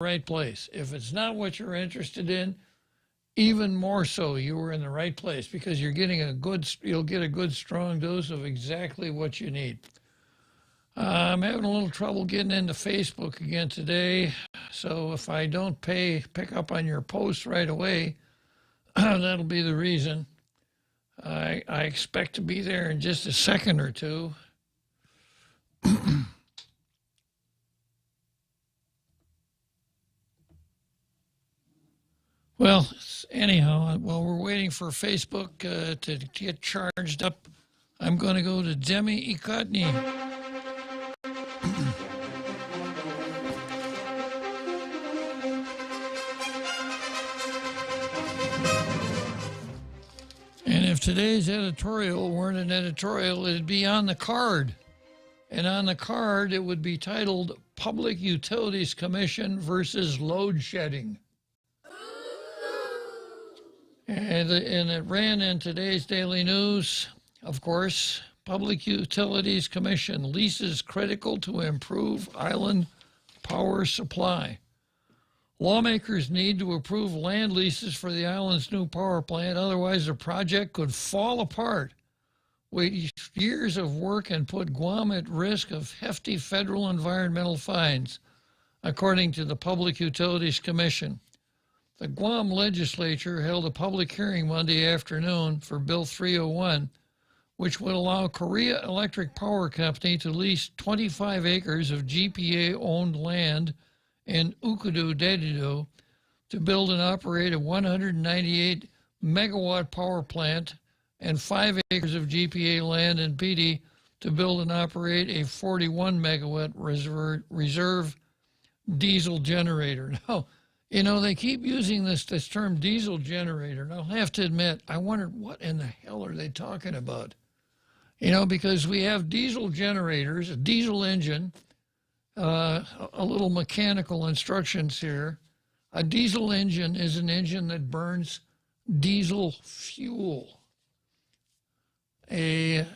right place. If it's not what you're interested in, even more so, you were in the right place because you'll get a good strong dose of exactly what you need. I'm having a little trouble getting into Facebook again today, so if I don't pick up on your posts right away, that'll be the reason. I expect to be there in just a second or two. Well, anyhow, while we're waiting for Facebook to get charged up, I'm going to go to Demi Ikotny. And if today's editorial weren't an editorial, it'd be on the card. And on the card, it would be titled Public Utilities Commission versus Load Shedding. And it ran in today's Daily News. Of course, Public Utilities Commission leases critical to improve island power supply. Lawmakers need to approve land leases for the island's new power plant, otherwise the project could fall apart. Wait years of work and put Guam at risk of hefty federal environmental fines, according to the Public Utilities Commission. The Guam legislature held a public hearing Monday afternoon for Bill 301, which would allow Korea Electric Power Company to lease 25 acres of GPA-owned land in Ukudu-Dedido to build and operate a 198 megawatt power plant and 5 acres of GPA land in Pidi to build and operate a 41 megawatt reserve diesel generator. Now, you know, they keep using this term diesel generator, and I'll have to admit, I wondered what in the hell are they talking about? You know, because we have diesel generators, a diesel engine, a little mechanical instructions here. A diesel engine is an engine that burns diesel fuel. A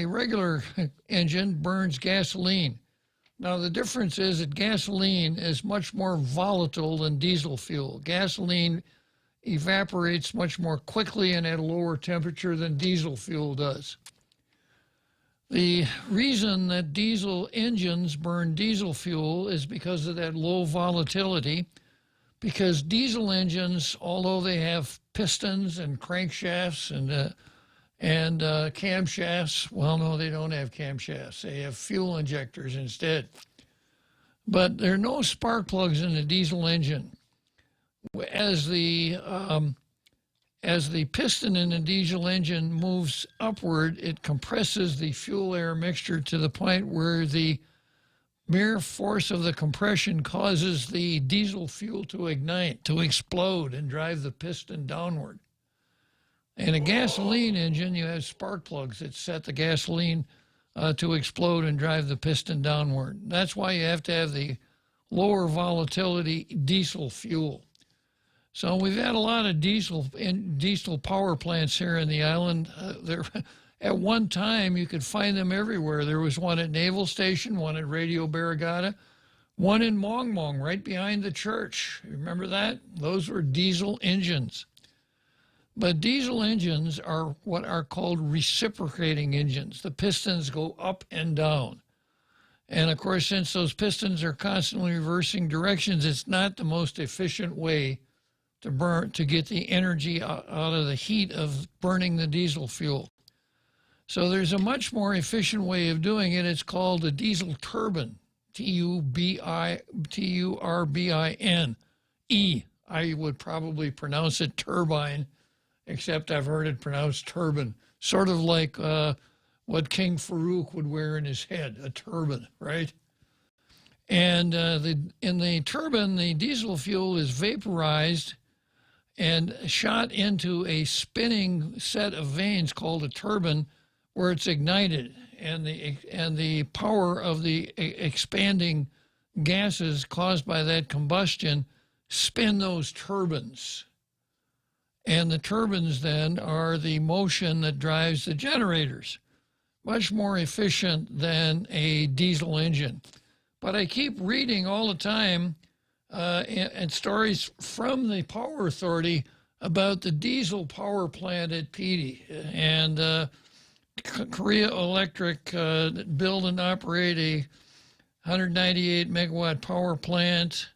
regular engine burns gasoline. Now, the difference is that gasoline is much more volatile than diesel fuel. Gasoline evaporates much more quickly and at a lower temperature than diesel fuel does. The reason that diesel engines burn diesel fuel is because of that low volatility, because diesel engines, although they have pistons and crankshafts and camshafts. Well, no, they don't have camshafts. They have fuel injectors instead. But there are no spark plugs in the diesel engine. As the piston in the diesel engine moves upward, it compresses the fuel-air mixture to the point where the mere force of the compression causes the diesel fuel to ignite, to explode, and drive the piston downward. In a gasoline engine, you have spark plugs that set the gasoline to explode and drive the piston downward. That's why you have to have the lower volatility diesel fuel. So we've had a lot of diesel power plants here in the island. At one time, you could find them everywhere. There was one at Naval Station, one at Radio Barrigada, one in Mong Mong, right behind the church. Remember that? Those were diesel engines. But diesel engines are what are called reciprocating engines. The pistons go up and down. And of course, since those pistons are constantly reversing directions, it's not the most efficient way to get the energy out of the heat of burning the diesel fuel. So there's a much more efficient way of doing it. It's called a diesel turbine, Turbine. I would probably pronounce it turbine, except I've heard it pronounced turban, sort of like what King Farouk would wear in his head, a turban, right? And in the turbine, the diesel fuel is vaporized and shot into a spinning set of vanes called a turbine, where it's ignited, and the power of the expanding gases caused by that combustion spin those turbines. And the turbines then are the motion that drives the generators. Much more efficient than a diesel engine. But I keep reading all the time and stories from the Power Authority about the diesel power plant at Petey and Korea Electric build and operate a 198 megawatt power plant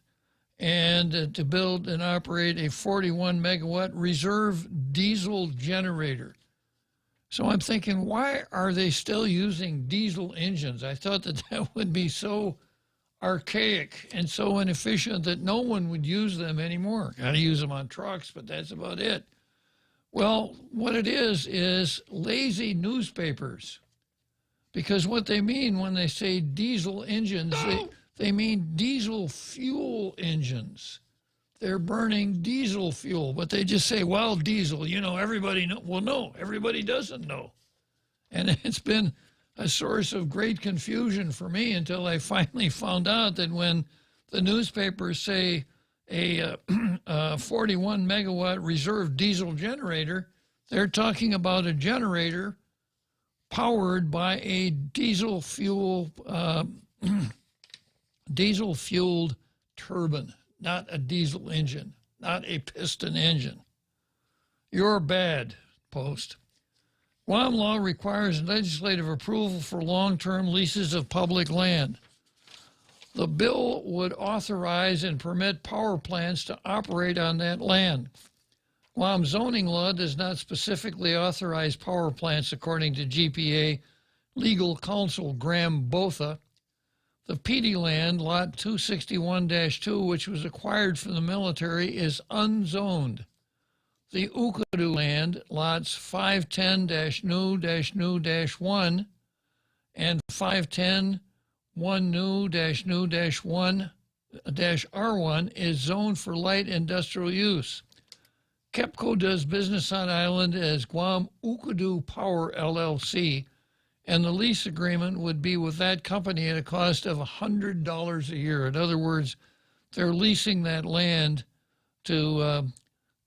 and to build and operate a 41 megawatt reserve diesel generator. So I'm thinking, why are they still using diesel engines? I thought that that would be so archaic and so inefficient that no one would use them anymore. Got to use them on trucks, but that's about it. Well, what it is lazy newspapers. Because what they mean when they say diesel engines, they mean diesel fuel engines. They're burning diesel fuel, but they just say, well, diesel, everybody knows. Well, no, everybody doesn't know. And it's been a source of great confusion for me until I finally found out that when the newspapers say a 41 megawatt reserve diesel generator, they're talking about a generator powered by a diesel fueled turbine, not a diesel engine, not a piston engine. You're bad, Post. Guam law requires legislative approval for long-term leases of public land. The bill would authorize and permit power plants to operate on that land. Guam zoning law does not specifically authorize power plants, according to GPA legal counsel Graham Botha. The Petey land, lot 261-2, which was acquired from the military, is unzoned. The Ukadu land, lots 510-new-1 and 510-1-new-1-R1, is zoned for light industrial use. KEPCO does business on island as Guam Ukadu Power LLC, and the lease agreement would be with that company at a cost of $100 a year. In other words, they're leasing that land to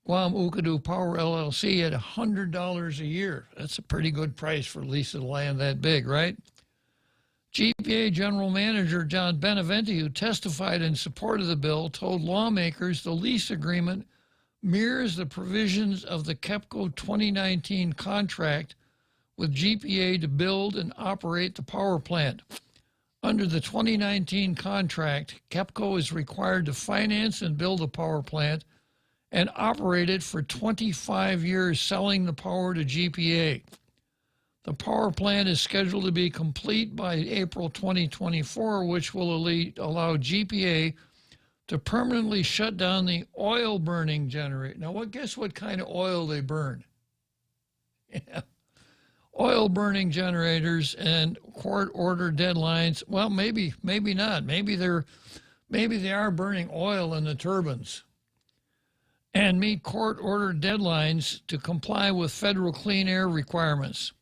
Guam Ukadu Power LLC at $100 a year. That's a pretty good price for leasing land that big, right? GPA General Manager John Beneventi, who testified in support of the bill, told lawmakers the lease agreement mirrors the provisions of the KEPCO 2019 contract with GPA to build and operate the power plant. Under the 2019 contract, KEPCO is required to finance and build a power plant and operate it for 25 years, selling the power to GPA. The power plant is scheduled to be complete by April 2024, which will allow GPA to permanently shut down the oil burning generator. Now, guess what kind of oil they burn? Yeah. Oil burning generators and court order deadlines. Well, maybe not. Maybe they are burning oil in the turbines and meet court order deadlines to comply with federal clean air requirements.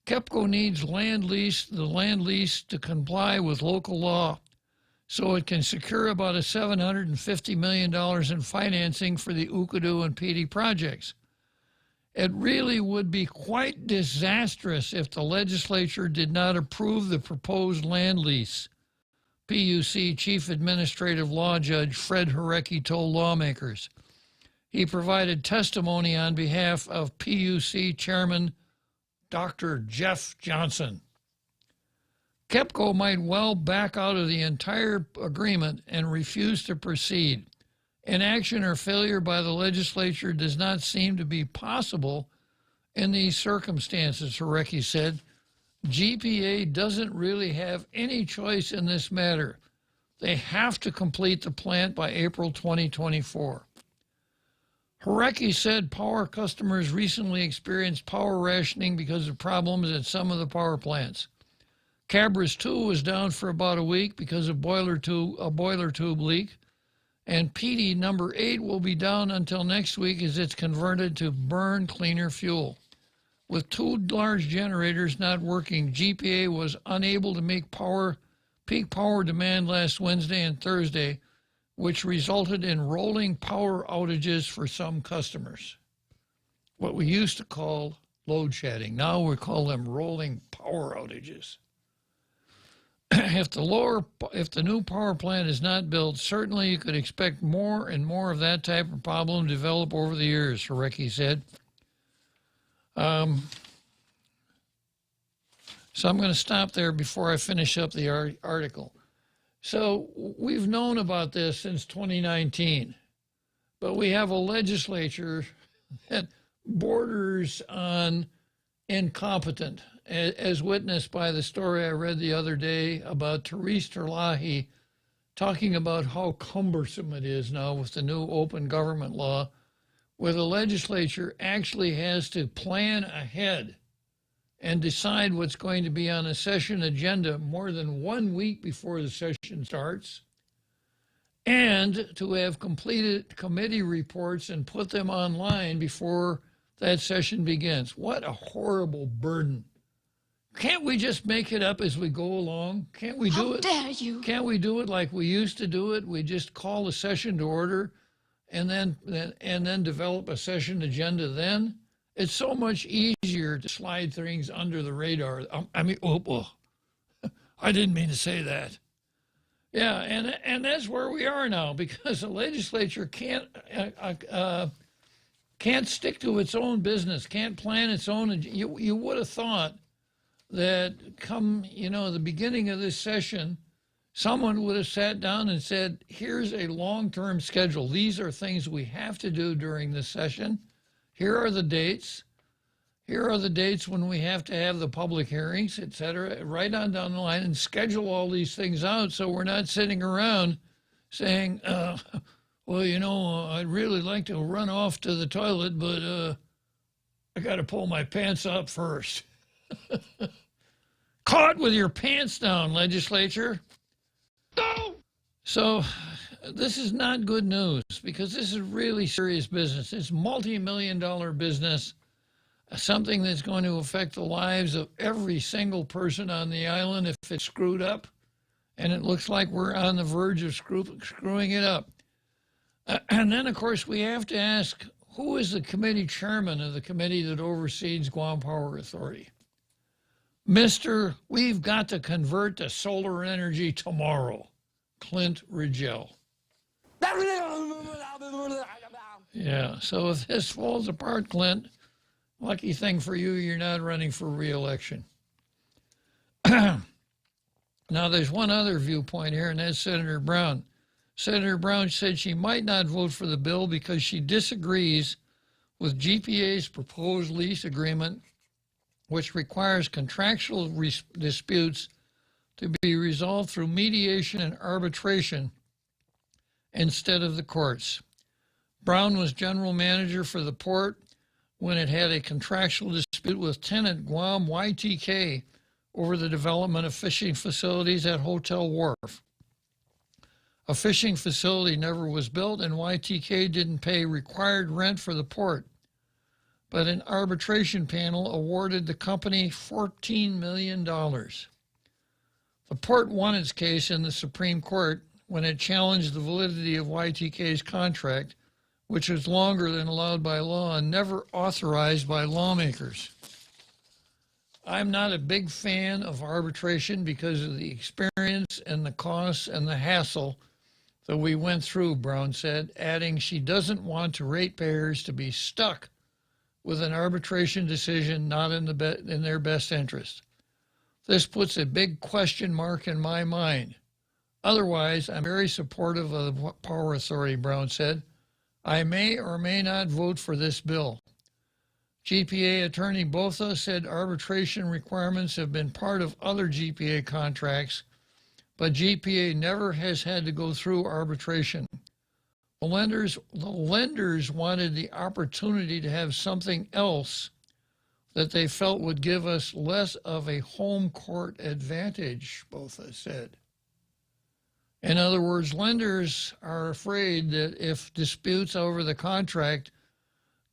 KEPCO needs the land lease to comply with local law so it can secure about $750 million in financing for the Ukadu and Petey projects. It really would be quite disastrous if the legislature did not approve the proposed land lease, PUC Chief Administrative Law Judge Fred Harecki told lawmakers. He provided testimony on behalf of PUC Chairman Dr. Jeff Johnson. KEPCO might well back out of the entire agreement and refuse to proceed. Inaction or failure by the legislature does not seem to be possible in these circumstances, Harecki said. GPA doesn't really have any choice in this matter. They have to complete the plant by April 2024. Harecki said power customers recently experienced power rationing because of problems at some of the power plants. Cabras 2 was down for about a week because of a boiler tube leak, and Petey number 8 will be down until next week as it's converted to burn cleaner fuel. With 2 large generators not working, GPA was unable to make peak power demand last Wednesday and Thursday, which resulted in rolling power outages for some customers. What we used to call load shedding. Now we call them rolling power outages. if the new power plant is not built, certainly you could expect more and more of that type of problem to develop over the years, Recchi said. So I'm going to stop there before I finish up the article. So we've known about this since 2019, but we have a legislature that borders on incompetent, as witnessed by the story I read the other day about Therese Terlahi talking about how cumbersome it is now with the new open government law, where the legislature actually has to plan ahead and decide what's going to be on a session agenda more than 1 week before the session starts, and to have completed committee reports and put them online before that session begins. What a horrible burden. Can't we just make it up as we go along? Can't we do it? How dare you? Can't we do it like we used to do it? We just call the session to order and then develop a session agenda then? It's so much easier to slide things under the radar. I didn't mean to say that. Yeah, and that's where we are now, because the legislature can't stick to its own business, can't plan its own. You would have thought that come the beginning of this session, someone would have sat down and said, here's a long-term schedule. These are things we have to do during this session. Here are the dates. Here are the dates when we have to have the public hearings, et cetera, right on down the line, and schedule all these things out so we're not sitting around saying, well, I'd really like to run off to the toilet, but I got to pull my pants up first. Caught with your pants down, legislature. No! So this is not good news, because this is really serious business. It's multi-million-dollar business, something that's going to affect the lives of every single person on the island if it's screwed up, and it looks like we're on the verge of screwing it up. And then, of course, we have to ask, who is the committee chairman of the committee that oversees Guam Power Authority? Mr. We've got to convert to solar energy tomorrow, Clint Rigel. Yeah, so if this falls apart, Clint, lucky thing for you, you're not running for re-election. Now, there's one other viewpoint here, and that's Senator Brown. Senator Brown said she might not vote for the bill because she disagrees with GPA's proposed lease agreement, which requires contractual disputes to be resolved through mediation and arbitration instead of the courts. Brown was general manager for the port when it had a contractual dispute with tenant Guam YTK over the development of fishing facilities at Hotel Wharf. A fishing facility never was built, and YTK didn't pay required rent for the port. But an arbitration panel awarded the company $14 million. The port won its case in the Supreme Court when it challenged the validity of YTK's contract, which was longer than allowed by law and never authorized by lawmakers. I'm not a big fan of arbitration because of the experience and the costs and the hassle that we went through, Brown said, adding she doesn't want ratepayers to be stuck with an arbitration decision not in their best interest. This puts a big question mark in my mind. Otherwise, I'm very supportive of the Power Authority, Brown said. I may or may not vote for this bill. GPA attorney Botha said arbitration requirements have been part of other GPA contracts, but GPA never has had to go through arbitration. The lenders wanted the opportunity to have something else that they felt would give us less of a home court advantage, Botha said. In other words, lenders are afraid that if disputes over the contract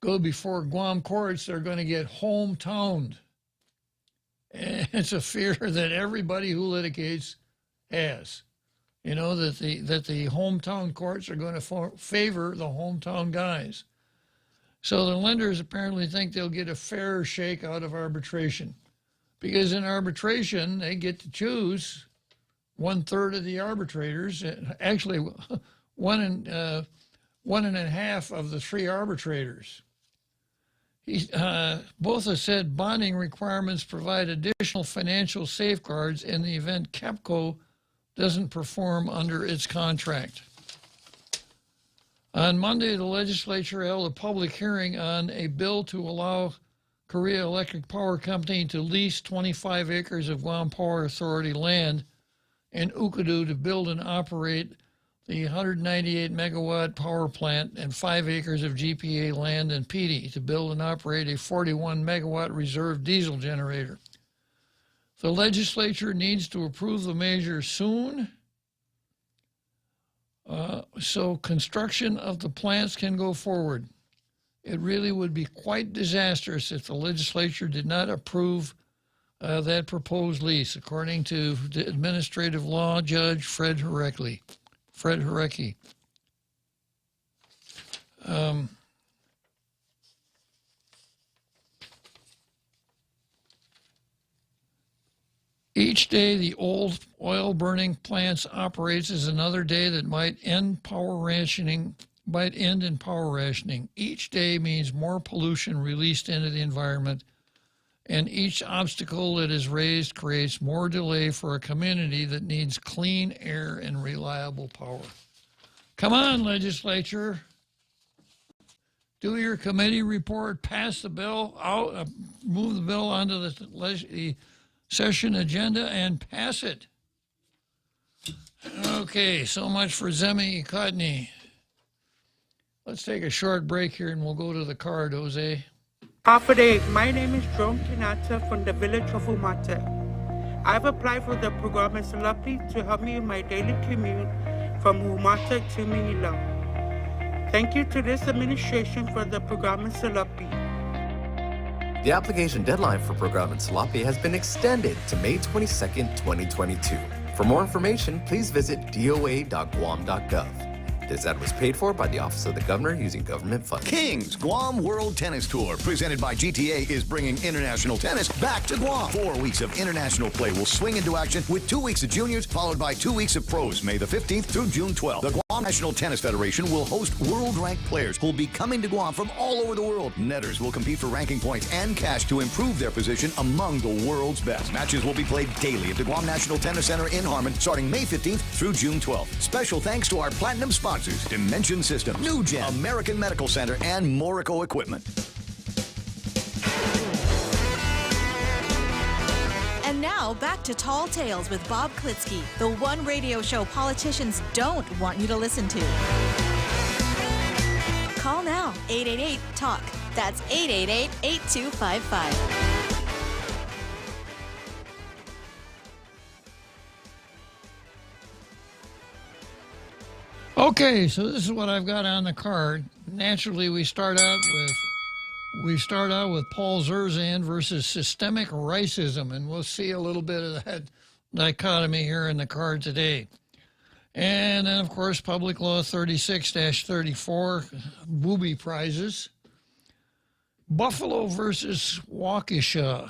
go before Guam courts, they're going to get hometowned. And it's a fear that everybody who litigates has. You know, that the hometown courts are going to favor the hometown guys. So the lenders apparently think they'll get a fair shake out of arbitration. Because in arbitration, they get to choose 1/3 of the arbitrators, actually one and a half of the 3 arbitrators. Both have said bonding requirements provide additional financial safeguards in the event KEPCO doesn't perform under its contract. On Monday, the legislature held a public hearing on a bill to allow Korea Electric Power Company to lease 25 acres of Guam Power Authority land in Ukadu to build and operate the 198 megawatt power plant and 5 acres of GPA land in PD to build and operate a 41 megawatt reserve diesel generator. The legislature needs to approve the measure soon so construction of the plants can go forward. It really would be quite disastrous if the legislature did not approve that proposed lease, according to the administrative law judge Fred Hurecki. Each day the old oil-burning plants operates is another day that might end in power rationing. Each day means more pollution released into the environment, and each obstacle that is raised creates more delay for a community that needs clean air and reliable power. Come on, legislature. Do your committee report, pass the bill out, move the bill onto the session agenda and pass it. Okay, so much for Zemi Kodny. Let's take a short break here and we'll go to the card, Jose. Half a day. My name is Joan Kinata from the village of Umata. I've applied for the program in Salapi to help me in my daily commute from Umata to Manila. Thank you to this administration for the program in Salapi. The application deadline for program in Salapi has been extended to May 22nd, 2022. For more information, please visit doa.guam.gov. This ad was paid for by the Office of the Governor using government funds. King's Guam World Tennis Tour, presented by GTA, is bringing international tennis back to Guam. 4 weeks of international play will swing into action with 2 weeks of juniors, followed by 2 weeks of pros, May the 15th through June 12th. The Guam National Tennis Federation will host world-ranked players who will be coming to Guam from all over the world. Netters will compete for ranking points and cash to improve their position among the world's best. Matches will be played daily at the Guam National Tennis Center in Harmon, starting May 15th through June 12th. Special thanks to our platinum sponsors, Dimension Systems, New Gen, American Medical Center, and Morico Equipment. And now, back to Tall Tales with Bob Klitzkie, the one radio show politicians don't want you to listen to. Call now, 888-TALK. That's 888-8255. Okay, so this is what I've got on the card. Naturally, we start out with Paul Zerzan versus systemic racism, and we'll see a little bit of that dichotomy here in the card today. And then, of course, Public Law 36-34, booby prizes. Buffalo versus Waukesha.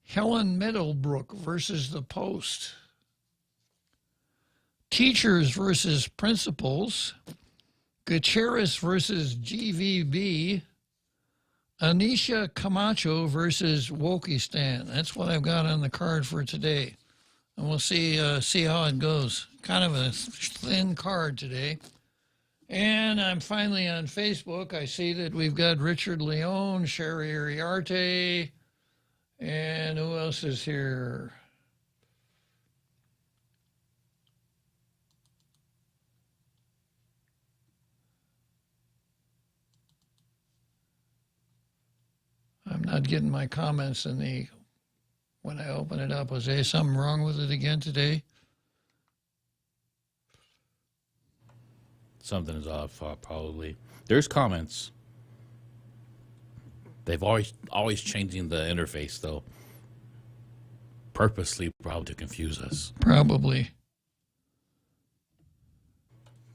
Helen Middlebrook versus the Post. Teachers versus principals, Gutierrez versus GVB, Anisha Camacho versus Wokistan. That's what I've got on the card for today. And we'll see how it goes. Kind of a thin card today. And I'm finally on Facebook. I see that we've got Richard Leone, Sherry Iriarte, and who else is here? I'm not getting my comments in when I open it up. Was there something wrong with it again today? Something is off, probably. There's comments. They've always changing the interface, though. Purposely, probably to confuse us. Probably.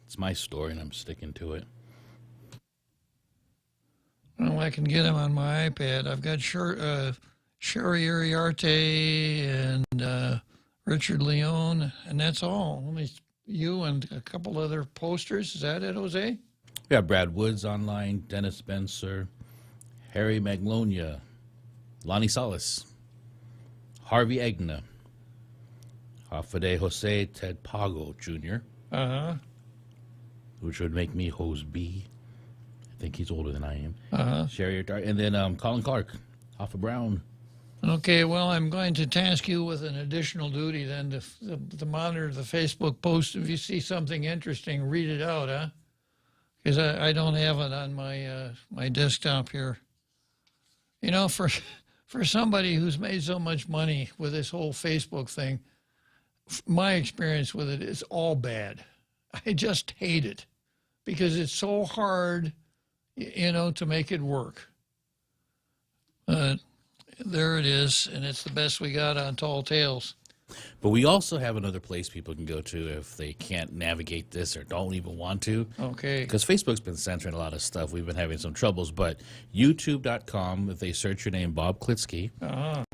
It's my story, and I'm sticking to it. Well, I can get them on my iPad. I've got Sherry Iriarte and Richard Leone, and that's all. Only you and a couple other posters. Is that it, Jose? We have Brad Woods online, Dennis Spencer, Harry Magnolia, Lonnie Salas, Harvey Egna, Fede Jose Ted Pago Jr., which would make me Hose B. I think he's older than I am. Sherry Dar- and then Colin Clark, Hoffa Brown. Okay, well, I'm going to task you with an additional duty then to monitor the Facebook post. If you see something interesting, read it out, huh? Because I don't have it on my my desktop here. You know, for somebody who's made so much money with this whole Facebook thing, my experience with it is all bad. I just hate it because it's so hard, you know, to make it work. There it is, and it's the best we got on Tall Tales. But we also have another place people can go to if they can't navigate this or don't even want to. Okay. Because Facebook's been censoring a lot of stuff. We've been having some troubles. But youtube.com, if they search your name, Bob Klitzkie.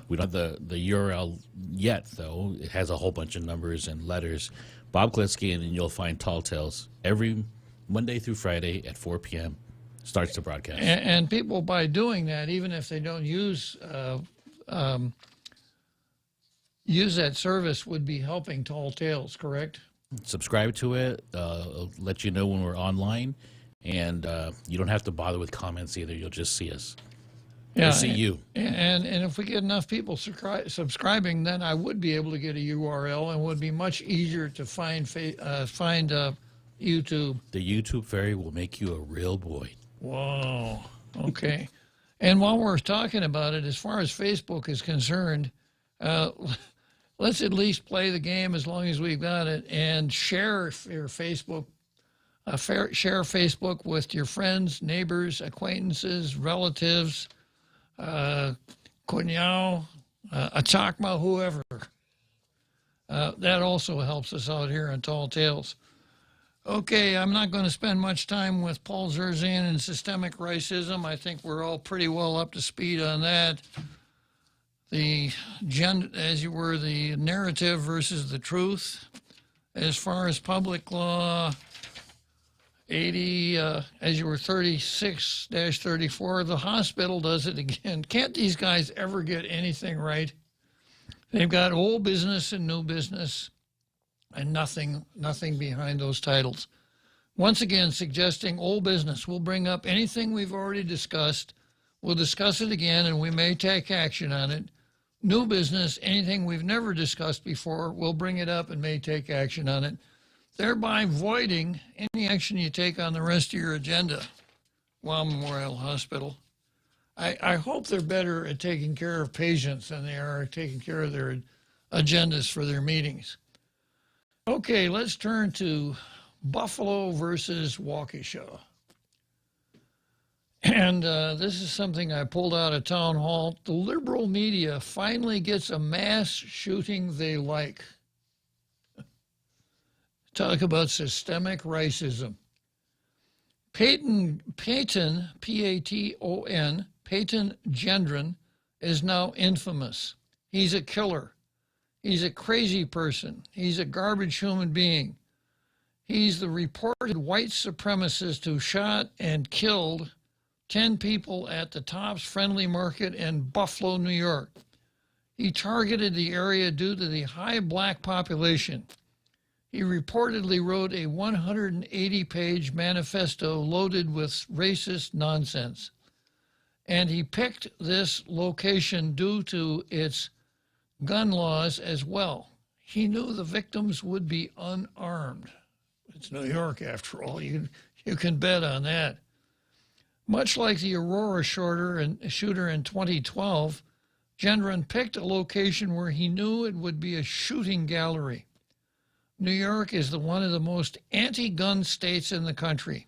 We don't have the URL yet, though. It has a whole bunch of numbers and letters. Bob Klitzkie, and then you'll find Tall Tales every Monday through Friday at 4 p.m. starts the broadcast. And people, by doing that, even if they don't use that service, would be helping Tall Tales, correct? Subscribe to it. It'll let you know when we're online. And you don't have to bother with comments either. You'll just see us. Yeah, We'll see you. And if we get enough people subscribing, then I would be able to get a URL and would be much easier to find YouTube. The YouTube fairy will make you a real boy. Whoa. Okay. And while we're talking about it, as far as Facebook is concerned, let's at least play the game as long as we've got it and share your Facebook. Share Facebook with your friends, neighbors, acquaintances, relatives, Kunyao, Achakma, whoever. That also helps us out here on Tall Tales. Okay, I'm not going to spend much time with Paul Zerzan and systemic racism. I think we're all pretty well up to speed on that. The narrative versus the truth. As far as public law 80, as you were 36-34, the hospital does it again. Can't these guys ever get anything right? They've got old business and new business, and nothing behind those titles. Once again, suggesting old business. We'll bring up anything we've already discussed. We'll discuss it again, and we may take action on it. New business, anything we've never discussed before, we'll bring it up and may take action on it, thereby voiding any action you take on the rest of your agenda. Guam Memorial Hospital. I hope they're better at taking care of patients than they are at taking care of their agendas for their meetings. Okay, let's turn to Buffalo versus Waukesha. And this is something I pulled out of town hall. The liberal media finally gets a mass shooting they like. Talk about systemic racism. Peyton, P-A-T-O-N, Peyton Gendron is now infamous. He's a killer. He's a crazy person. He's a garbage human being. He's the reported white supremacist who shot and killed 10 people at the Tops Friendly Market in Buffalo, New York. He targeted the area due to the high black population. He reportedly wrote a 180-page manifesto loaded with racist nonsense. And he picked this location due to its gun laws as well. He knew the victims would be unarmed. It's New York, after all. You can bet on that. Much like the Aurora shooter in 2012, Gendron picked a location where he knew it would be a shooting gallery. New York is one of the most anti-gun states in the country.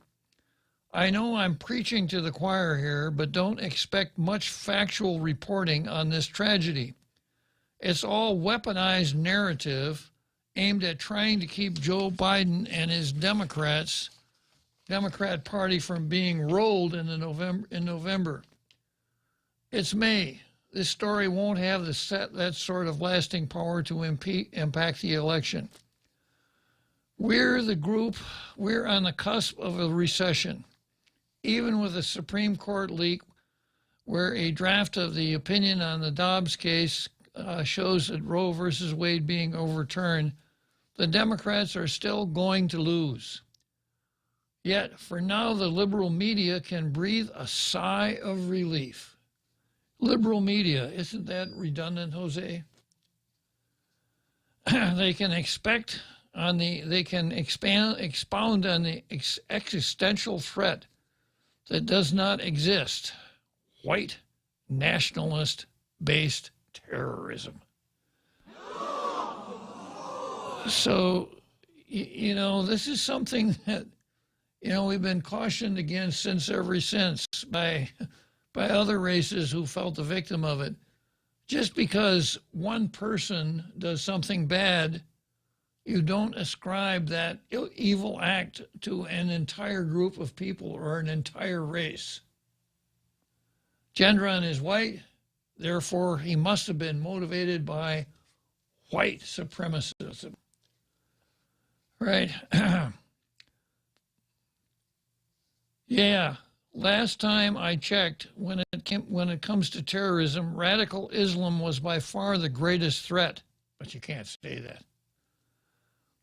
I know I'm preaching to the choir here, but don't expect much factual reporting on this tragedy. It's all weaponized narrative aimed at trying to keep Joe Biden and his Democrat Party from being rolled in November. It's May. this story won't have that sort of lasting power to impact the election. We're on the cusp of a recession. Even with a Supreme Court leak where a draft of the opinion on the Dobbs case shows that Roe versus Wade being overturned, the Democrats are still going to lose. Yet, for now, the liberal media can breathe a sigh of relief. Liberal media, isn't that redundant, Jose? They can expound on the existential threat that does not exist: white nationalist-based terrorism. So, this is something that, we've been cautioned against ever since by other races who felt the victim of it. Just because one person does something bad, you don't ascribe that evil act to an entire group of people or an entire race. Gendron is white, therefore he must have been motivated by white supremacism. Right? Yeah. Last time I checked, when it comes to terrorism, radical Islam was by far the greatest threat, but you can't say that.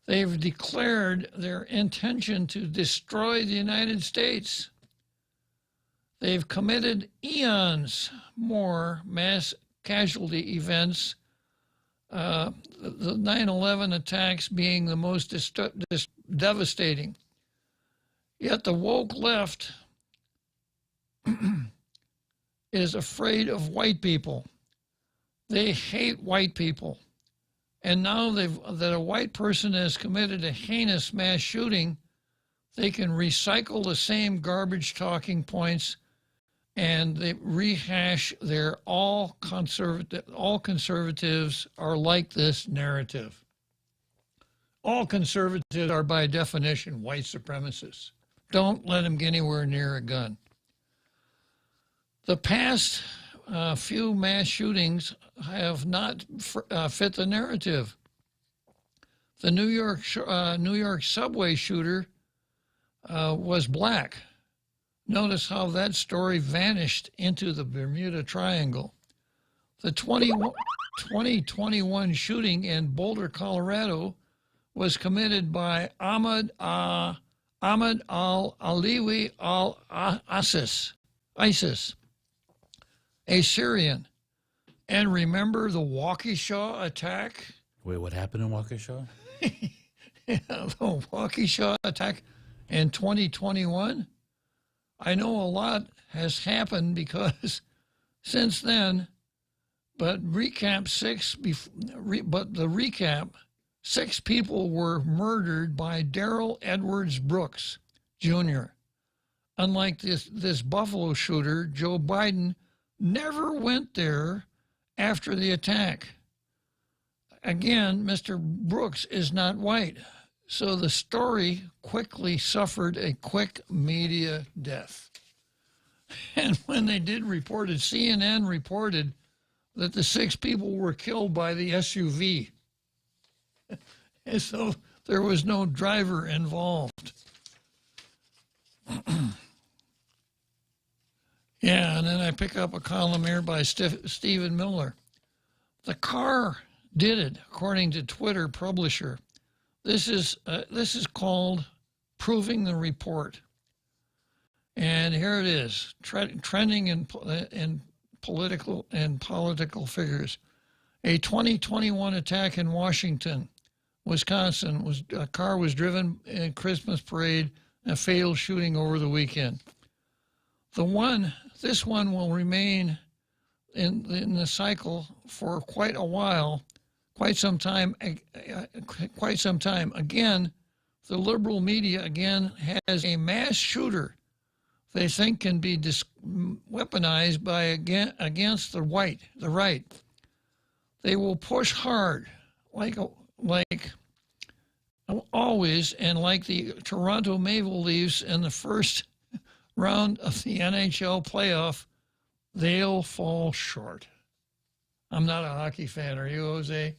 They've declared their intention to destroy the United States. They've committed eons more mass casualty events, the 9/11 attacks being the most devastating. Yet the woke left is afraid of white people. They hate white people. And now that a white person has committed a heinous mass shooting, they can recycle the same garbage talking points, and they rehash their all conservatives are like this narrative. All conservatives are by definition white supremacists. Don't let them get anywhere near a gun. The past few mass shootings have not fit the narrative. The New York subway shooter was black. Notice how that story vanished into the Bermuda Triangle. The 2021 shooting in Boulder, Colorado, was committed by Ahmad al-Aliwi al-ISIS, a Syrian. And remember the Waukesha attack? Wait, what happened in Waukesha? Yeah, the Waukesha attack in 2021? I know a lot has happened because since then, but the recap, 6 people were murdered by Darrell Edwards Brooks, Jr. Unlike this Buffalo shooter, Joe Biden never went there after the attack. Again, Mr. Brooks is not white, so the story quickly suffered a quick media death. And when they did report it, CNN reported that the 6 people were killed by the SUV. And so there was no driver involved. Yeah, and then I pick up a column here by Stephen Miller. The car did it, according to Twitter publisher. This is called Proving the Report. And here it is, trending in political figures. A 2021 attack in Washington, Wisconsin, a car was driven in Christmas parade, and a fatal shooting over the weekend. This one will remain in the cycle for quite a while, quite some time. Again, the liberal media again has a mass shooter they think can be weaponized against the right. They will push hard, like always, and like the Toronto Maple Leafs in the first round of the NHL playoff, they'll fall short. I'm not a hockey fan. Are you, Jose?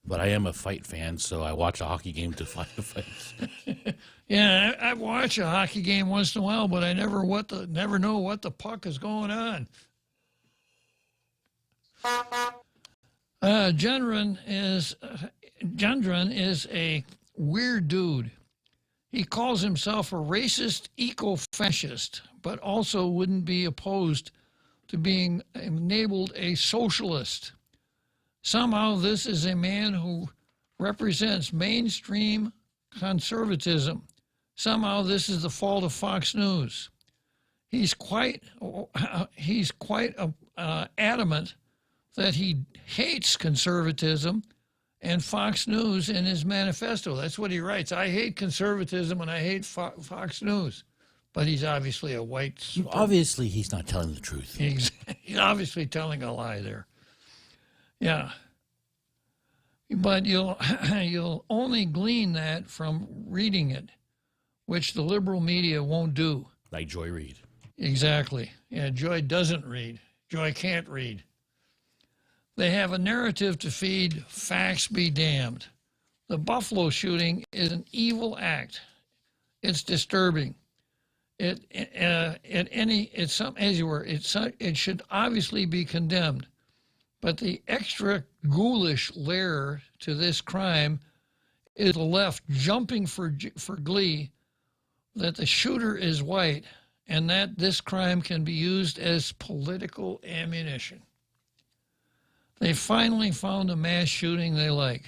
But I am a fight fan, so I watch a hockey game to fight the fight. Yeah, I watch a hockey game once in a while, but I never know what the puck is going on. Gendron is a weird dude. He calls himself a racist eco-fascist, but also wouldn't be opposed to being enabled a socialist. Somehow this is a man who represents mainstream conservatism. Somehow this is the fault of Fox News. He's quite adamant that he hates conservatism and Fox News in his manifesto. That's what he writes. I hate conservatism and I hate Fox News. But he's obviously a white... Obviously, he's not telling the truth. He's obviously telling a lie there. Yeah. But you'll only glean that from reading it, which the liberal media won't do. Like Joy Reid. Exactly. Yeah, Joy doesn't read. Joy can't read. They have a narrative to feed, facts be damned. The Buffalo shooting is an evil act. It's disturbing. It should obviously be condemned. But the extra ghoulish layer to this crime is the left jumping for glee that the shooter is white and that this crime can be used as political ammunition. They finally found a mass shooting they like.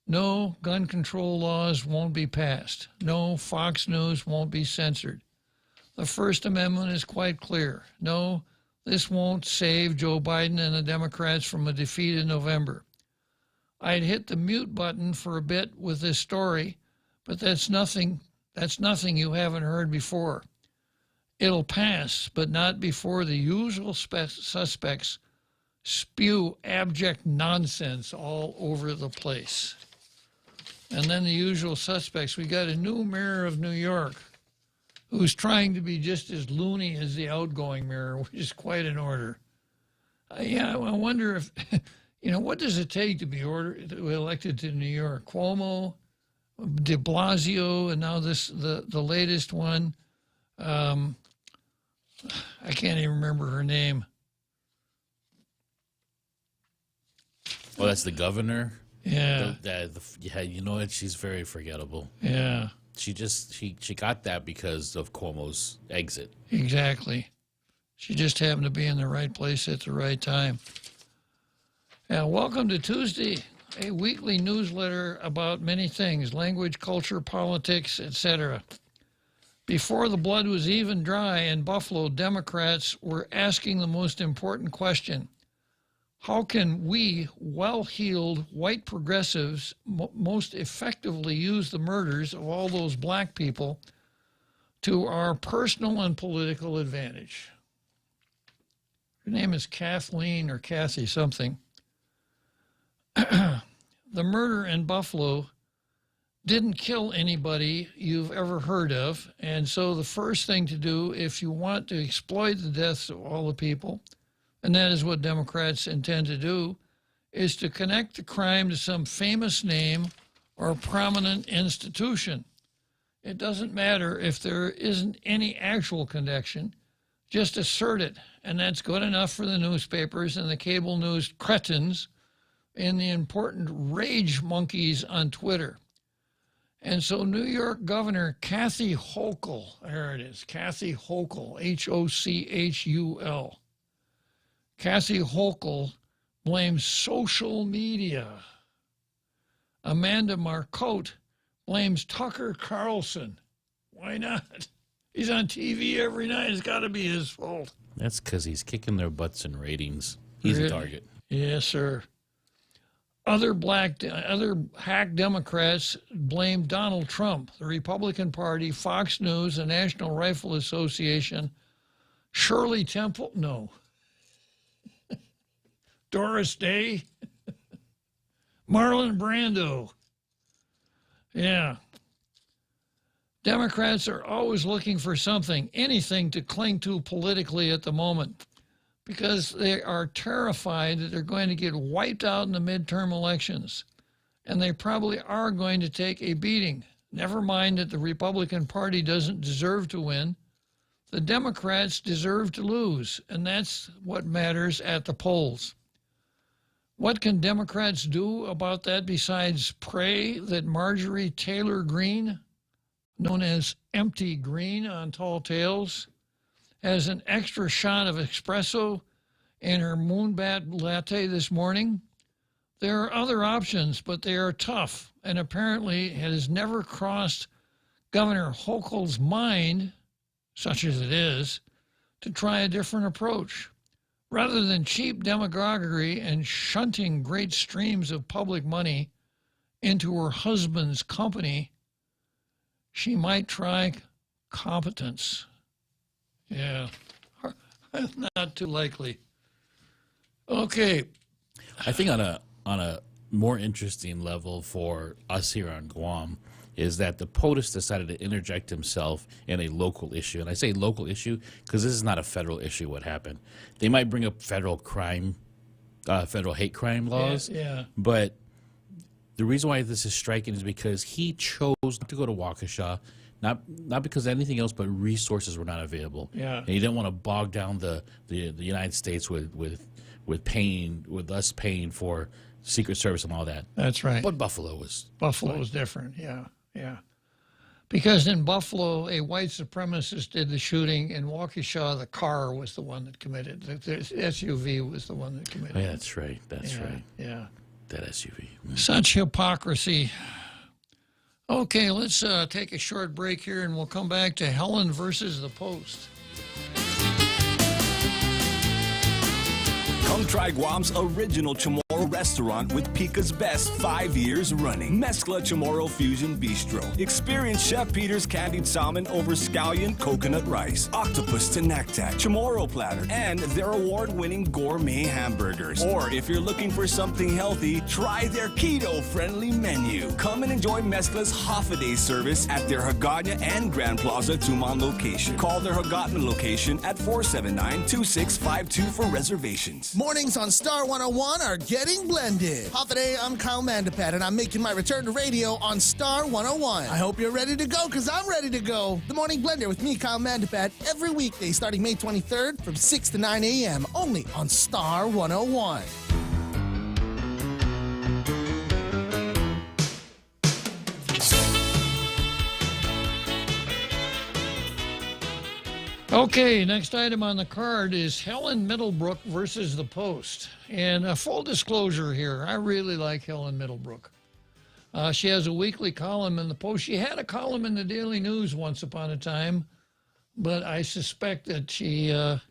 No gun control laws won't be passed. No Fox News won't be censored. The First Amendment is quite clear. No, this won't save Joe Biden and the Democrats from a defeat in November. I'd hit the mute button for a bit with this story, but that's nothing you haven't heard before. It'll pass, but not before the usual suspects spew abject nonsense all over the place. And then the usual suspects. We got a new mayor of New York who's trying to be just as loony as the outgoing mayor, which is quite an order. I wonder if, what does it take to be elected to New York? Cuomo, de Blasio, and now the latest one. I can't even remember her name. Oh, that's the governor? Yeah. Yeah, you know what? She's very forgettable. Yeah. She got that because of Cuomo's exit. Exactly. She just happened to be in the right place at the right time. Welcome to Tuesday, a weekly newsletter about many things, language, culture, politics, etc. Before the blood was even dry in Buffalo, Democrats were asking the most important question. How can we, well-heeled white progressives, most effectively use the murders of all those black people to our personal and political advantage? Her name is Kathleen or Kathy something. The murder in Buffalo didn't kill anybody you've ever heard of, and so the first thing to do if you want to exploit the deaths of all the people, and that is what Democrats intend to do, is to connect the crime to some famous name or prominent institution. It doesn't matter if there isn't any actual connection, just assert it, and that's good enough for the newspapers and the cable news cretins and the important rage monkeys on Twitter. And so New York Governor Kathy Hochul, there it is, Kathy Hochul, Hochul. Kathy Hochul blames social media. Amanda Marcotte blames Tucker Carlson. Why not? He's on TV every night. It's got to be his fault. That's because he's kicking their butts in ratings. He's a target. Yes, sir. Other hack Democrats blame Donald Trump, the Republican Party, Fox News, the National Rifle Association, Shirley Temple, no. Doris Day, Marlon Brando. Yeah. Democrats are always looking for something, anything to cling to politically at the moment. because they are terrified that they're going to get wiped out in the midterm elections. And they probably are going to take a beating. Never mind that the Republican Party doesn't deserve to win. The Democrats deserve to lose, and that's what matters at the polls. What can Democrats do about that besides pray that Marjorie Taylor Greene, known as Empty Green on Tall Tales, has an extra shot of espresso in her moonbat latte this morning? There are other options, but they are tough, and apparently it has never crossed Governor Hochul's mind, such as it is, to try a different approach. Rather than cheap demagoguery and shunting great streams of public money into her husband's company, she might try competence. Yeah, not too likely. Okay. I think on a more interesting level for us here on Guam is that the POTUS decided to interject himself in a local issue. And I say local issue because this is not a federal issue, what happened. They might bring up federal hate crime laws. Yeah. But the reason why this is striking is because he chose not to go to Waukesha, not because of anything else, but resources were not available. Yeah. And he didn't want to bog down the United States with us paying for Secret Service and all that. That's right. But Buffalo was different, yeah. Because in Buffalo, a white supremacist did the shooting. In Waukesha, the car was the one that committed. The SUV was the one that committed. Oh, yeah, that's right. That's right. Yeah. That SUV. Such hypocrisy. Okay, let's take a short break here, and we'll come back to Helen versus the Post. Come try Guam's original Chamorro restaurant with Pica's best 5 years running. Mezcla Chamorro Fusion Bistro. Experience Chef Peter's candied salmon over scallion coconut rice, octopus to naktak, Chamorro platter, and their award-winning gourmet hamburgers. Or if you're looking for something healthy, try their keto-friendly menu. Come and enjoy Mezcla's half-a-day service at their Hagåtña and Grand Plaza Tuman location. Call their Hagåtña location at 479-2652 for reservations. Mornings on Star 101 are getting blended. Half a day, I'm Kyle Mandapat, and I'm making my return to radio on Star 101. I hope you're ready to go, because I'm ready to go. The Morning Blender with me, Kyle Mandapat, every weekday starting May 23rd from 6 to 9 a.m. only on Star 101. Okay, next item on the card is Helen Middlebrook versus the Post. And full disclosure here, I really like Helen Middlebrook. She has a weekly column in the Post. She had a column in the Daily News once upon a time, but I suspect that she, I've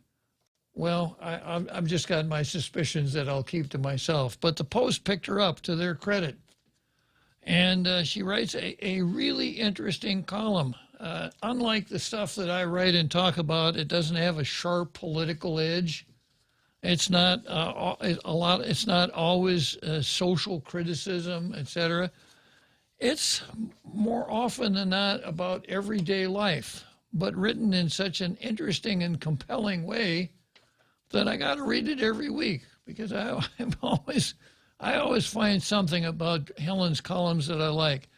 just got my suspicions that I'll keep to myself. But the Post picked her up, to their credit. And she writes a really interesting column. Unlike the stuff that I write and talk about, it doesn't have a sharp political edge. It's not It's not always social criticism, etc. It's more often than not about everyday life, but written in such an interesting and compelling way that I got to read it every week, because I always find something about Helen's columns that I like.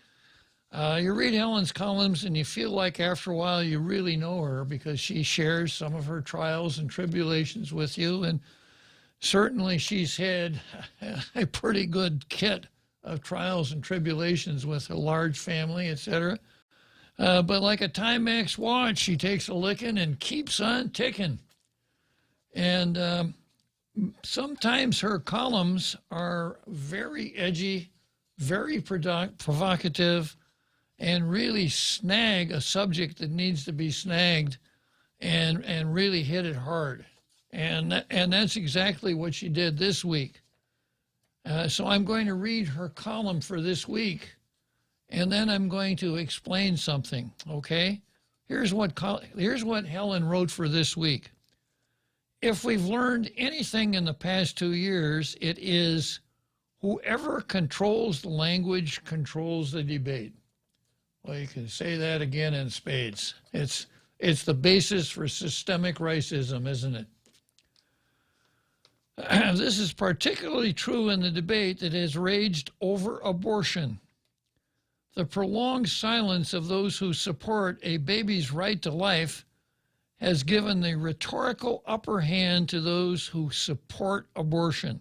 You read Helen's columns and you feel like after a while you really know her, because she shares some of her trials and tribulations with you. And certainly she's had a pretty good kit of trials and tribulations with her large family, etc. But like a Timex watch, she takes a licking and keeps on ticking. And sometimes her columns are very edgy, very provocative, and really snag a subject that needs to be snagged, and really hit it hard. And that's exactly what she did this week. So I'm going to read her column for this week, and then I'm going to explain something, okay? Here's what Helen wrote for this week. If we've learned anything in the past 2 years, it is whoever controls the language controls the debate. Well, you can say that again in spades. It's the basis for systemic racism, isn't it? This is particularly true in the debate that has raged over abortion. The prolonged silence of those who support a baby's right to life has given the rhetorical upper hand to those who support abortion.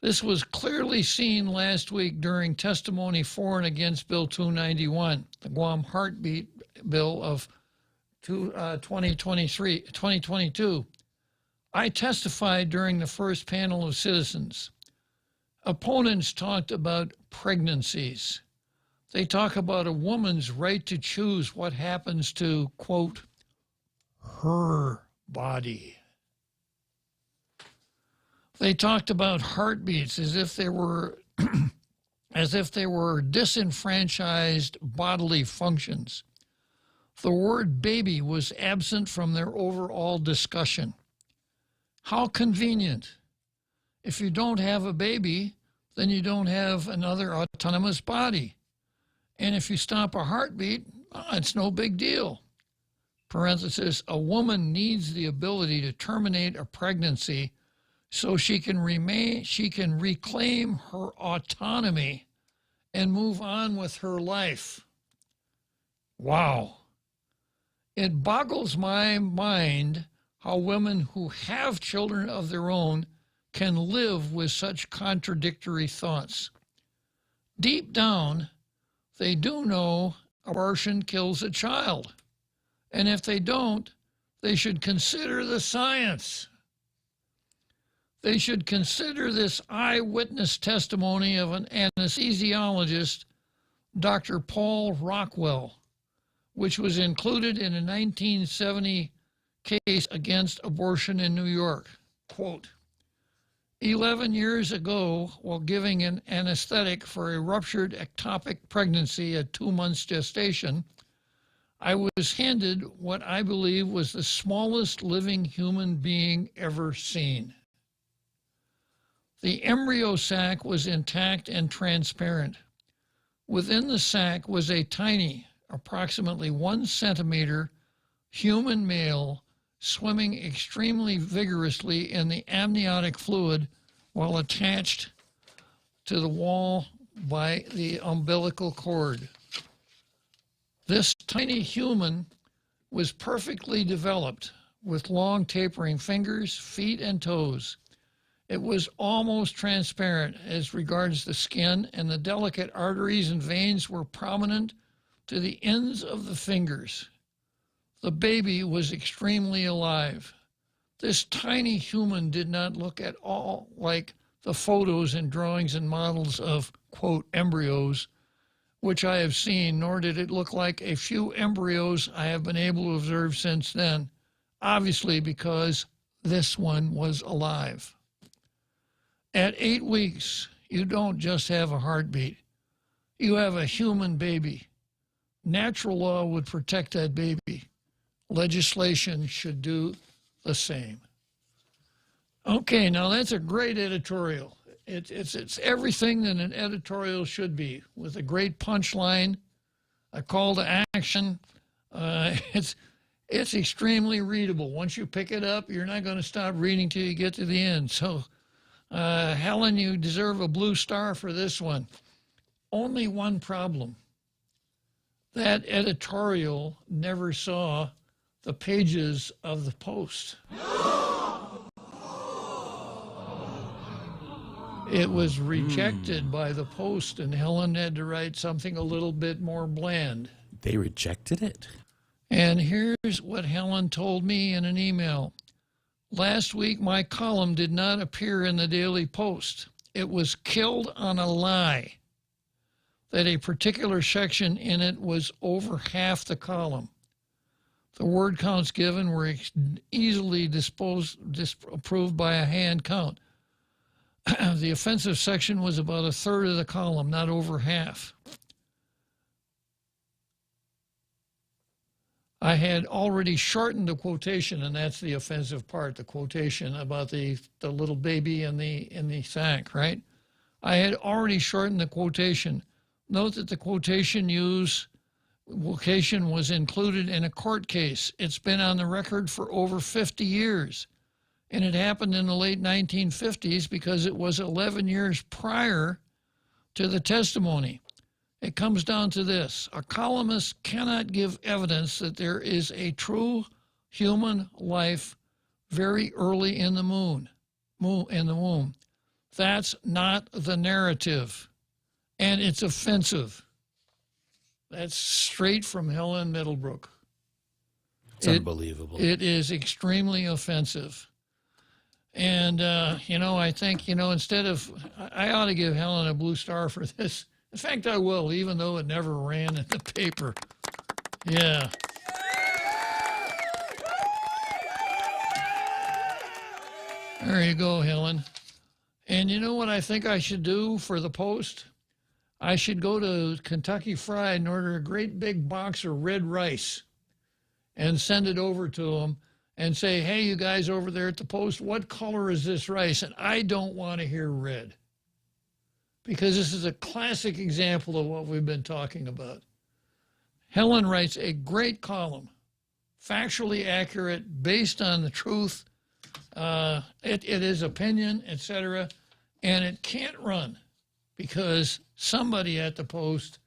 This was clearly seen last week during testimony for and against Bill 291, the Guam Heartbeat Bill of 2022. I testified during the first panel of citizens. Opponents talked about pregnancies. They talk about a woman's right to choose what happens to, quote, her body. They talked about heartbeats as if they were disenfranchised bodily functions. The word baby was absent from their overall discussion. How convenient. If you don't have a baby, then you don't have another autonomous body. And if you stop a heartbeat, it's no big deal. Parenthesis, a woman needs the ability to terminate a pregnancy so she can reclaim her autonomy and move on with her life. Wow. It boggles my mind how women who have children of their own can live with such contradictory thoughts. Deep down, they do know abortion kills a child. And if they don't, they should consider the science. They should consider this eyewitness testimony of an anesthesiologist, Dr. Paul Rockwell, which was included in a 1970 case against abortion in New York. Quote, 11 years ago, while giving an anesthetic for a ruptured ectopic pregnancy at 2 months gestation, I was handed what I believe was the smallest living human being ever seen. The embryo sac was intact and transparent. Within the sac was a tiny, approximately 1 centimeter, human male swimming extremely vigorously in the amniotic fluid while attached to the wall by the umbilical cord. This tiny human was perfectly developed with long tapering fingers, feet, and toes. It was almost transparent as regards the skin, and the delicate arteries and veins were prominent to the ends of the fingers. The baby was extremely alive. This tiny human did not look at all like the photos and drawings and models of, quote, embryos, which I have seen, nor did it look like a few embryos I have been able to observe since then, obviously because this one was alive. At 8 weeks, you don't just have a heartbeat. You have a human baby. Natural law would protect that baby. Legislation should do the same. Okay, now that's a great editorial. It's everything that an editorial should be, with a great punchline, a call to action. It's extremely readable. Once you pick it up, you're not going to stop reading till you get to the end. So, Helen, you deserve a blue star for this one. Only one problem. That editorial never saw the pages of the Post. It was rejected by the Post, and Helen had to write something a little bit more bland. They rejected it? And here's what Helen told me in an email. Last week, my column did not appear in the Daily Post. It was killed on a lie that a particular section in it was over half the column. The word counts given were easily disapproved by a hand count. The offensive section was about a third of the column, not over half. I had already shortened the quotation, and that's the offensive part, the quotation about the little baby in the sack, right? I had already shortened the quotation. Note that the quotation was included in a court case. It's been on the record for over 50 years. And it happened in the late 1950s because it was 11 years prior to the testimony. It comes down to this. A columnist cannot give evidence that there is a true human life very early in the womb. That's not the narrative, and it's offensive. That's straight from Helen Middlebrook. It's unbelievable. It is extremely offensive. And, I think, instead of, I ought to give Helen a blue star for this. In fact, I will, even though it never ran in the paper. Yeah. There you go, Helen. And you know what I think I should do for the Post? I should go to Kentucky Fried and order a great big box of red rice and send it over to them and say, hey, you guys over there at the Post, what color is this rice? And I don't want to hear red, because this is a classic example of what we've been talking about. Helen writes a great column, factually accurate, based on the truth. It is opinion, etc., and it can't run because somebody at the Post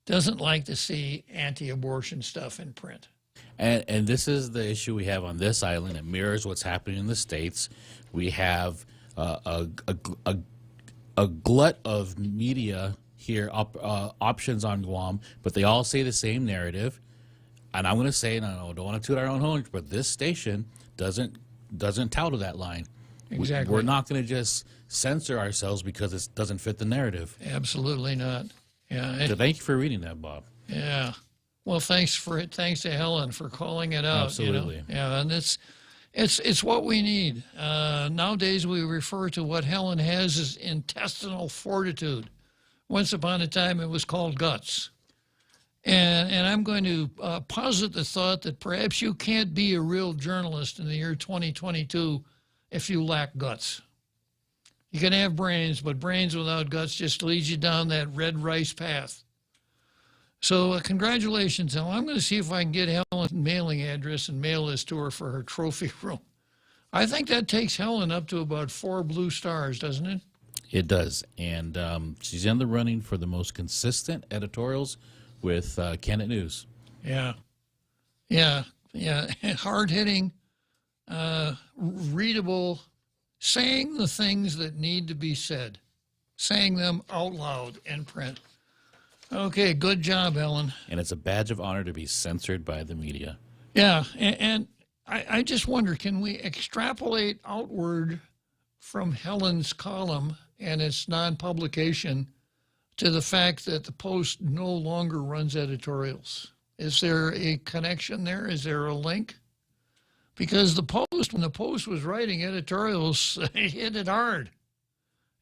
doesn't like to see anti-abortion stuff in print. And this is the issue we have on this island. It mirrors what's happening in the States. We have a glut of media here, options on Guam, but they all say the same narrative. And I'm going to say, and I don't want to toot our own horn, but this station doesn't tout to that line. Exactly. We're not going to just censor ourselves because it doesn't fit the narrative. Absolutely not. Yeah. So thank you for reading that, Bob. Yeah. Well, thanks to Helen for calling it out. Absolutely. Yeah, and it's what we need. Nowadays, we refer to what Helen has as intestinal fortitude. Once upon a time, it was called guts. And I'm going to posit the thought that perhaps you can't be a real journalist in the year 2022 if you lack guts. You can have brains, but brains without guts just leads you down that red rice path. So congratulations, Helen. I'm going to see if I can get Helen's mailing address and mail this to her for her trophy room. I think that takes Helen up to about 4 blue stars, doesn't it? It does. And she's in the running for the most consistent editorials with Canet News. Yeah. Hard-hitting, readable, saying the things that need to be said, saying them out loud in print. Okay, good job, Helen. And it's a badge of honor to be censored by the media. Yeah, and I just wonder, can we extrapolate outward from Helen's column and its non-publication to the fact that the Post no longer runs editorials? Is there a connection there? Is there a link? Because the Post, when the Post was writing editorials, it hit it hard.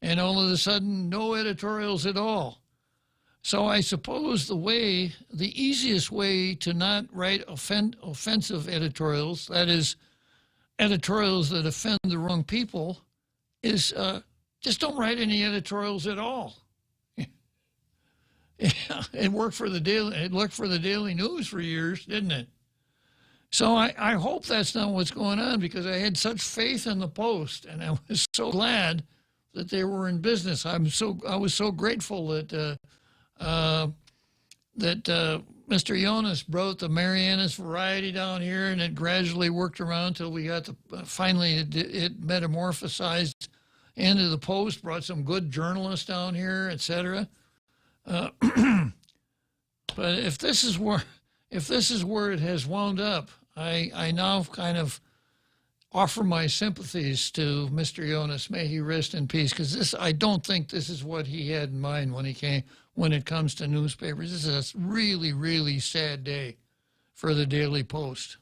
And all of a sudden, no editorials at all. So I suppose the easiest way to not write offensive editorials, that is, editorials that offend the wrong people, is just don't write any editorials at all. It worked for the Daily News for years, didn't it? So I hope that's not what's going on, because I had such faith in the Post, and I was so glad that they were in business. I was so grateful that Mr. Jonas brought the Marianas variety down here, and it gradually worked around till we got finally it metamorphosized into the Post, brought some good journalists down here, etc. But if this is where it has wound up, I now kind of offer my sympathies to Mr. Jonas. May he rest in peace, because I don't think this is what he had in mind when it comes to newspapers. This is a really, really sad day for the Daily Post.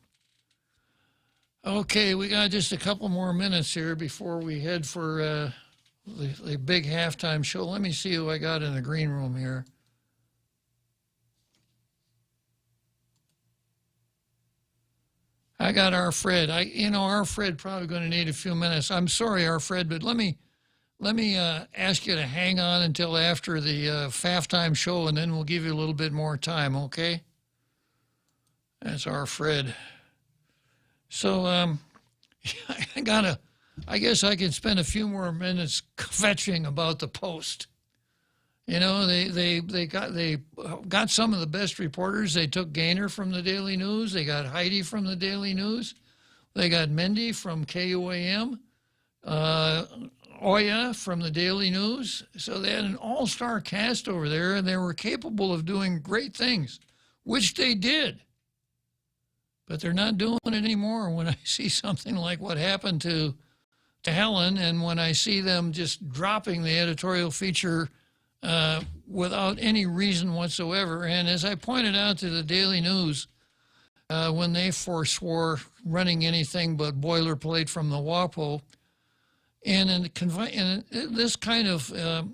Okay, we got just a couple more minutes here before we head for the big halftime show. Let me see who I got in the green room here. I got our Fred. Our Fred probably going to need a few minutes. I'm sorry, our Fred, but let me ask you to hang on until after the halftime show, and then we'll give you a little bit more time, okay? That's our Fred. So, I guess I could spend a few more minutes fetching about the Post. You know, they got some of the best reporters. They took Gaynor from the Daily News. They got Heidi from the Daily News. They got Mindy from KUAM, Oya from the Daily News. So they had an all-star cast over there, and they were capable of doing great things, which they did. But they're not doing it anymore. When I see something like what happened to Helen, and when I see them just dropping the editorial feature without any reason whatsoever. And as I pointed out to the Daily News, when they forswore running anything but boilerplate from the WAPO, and in this kind of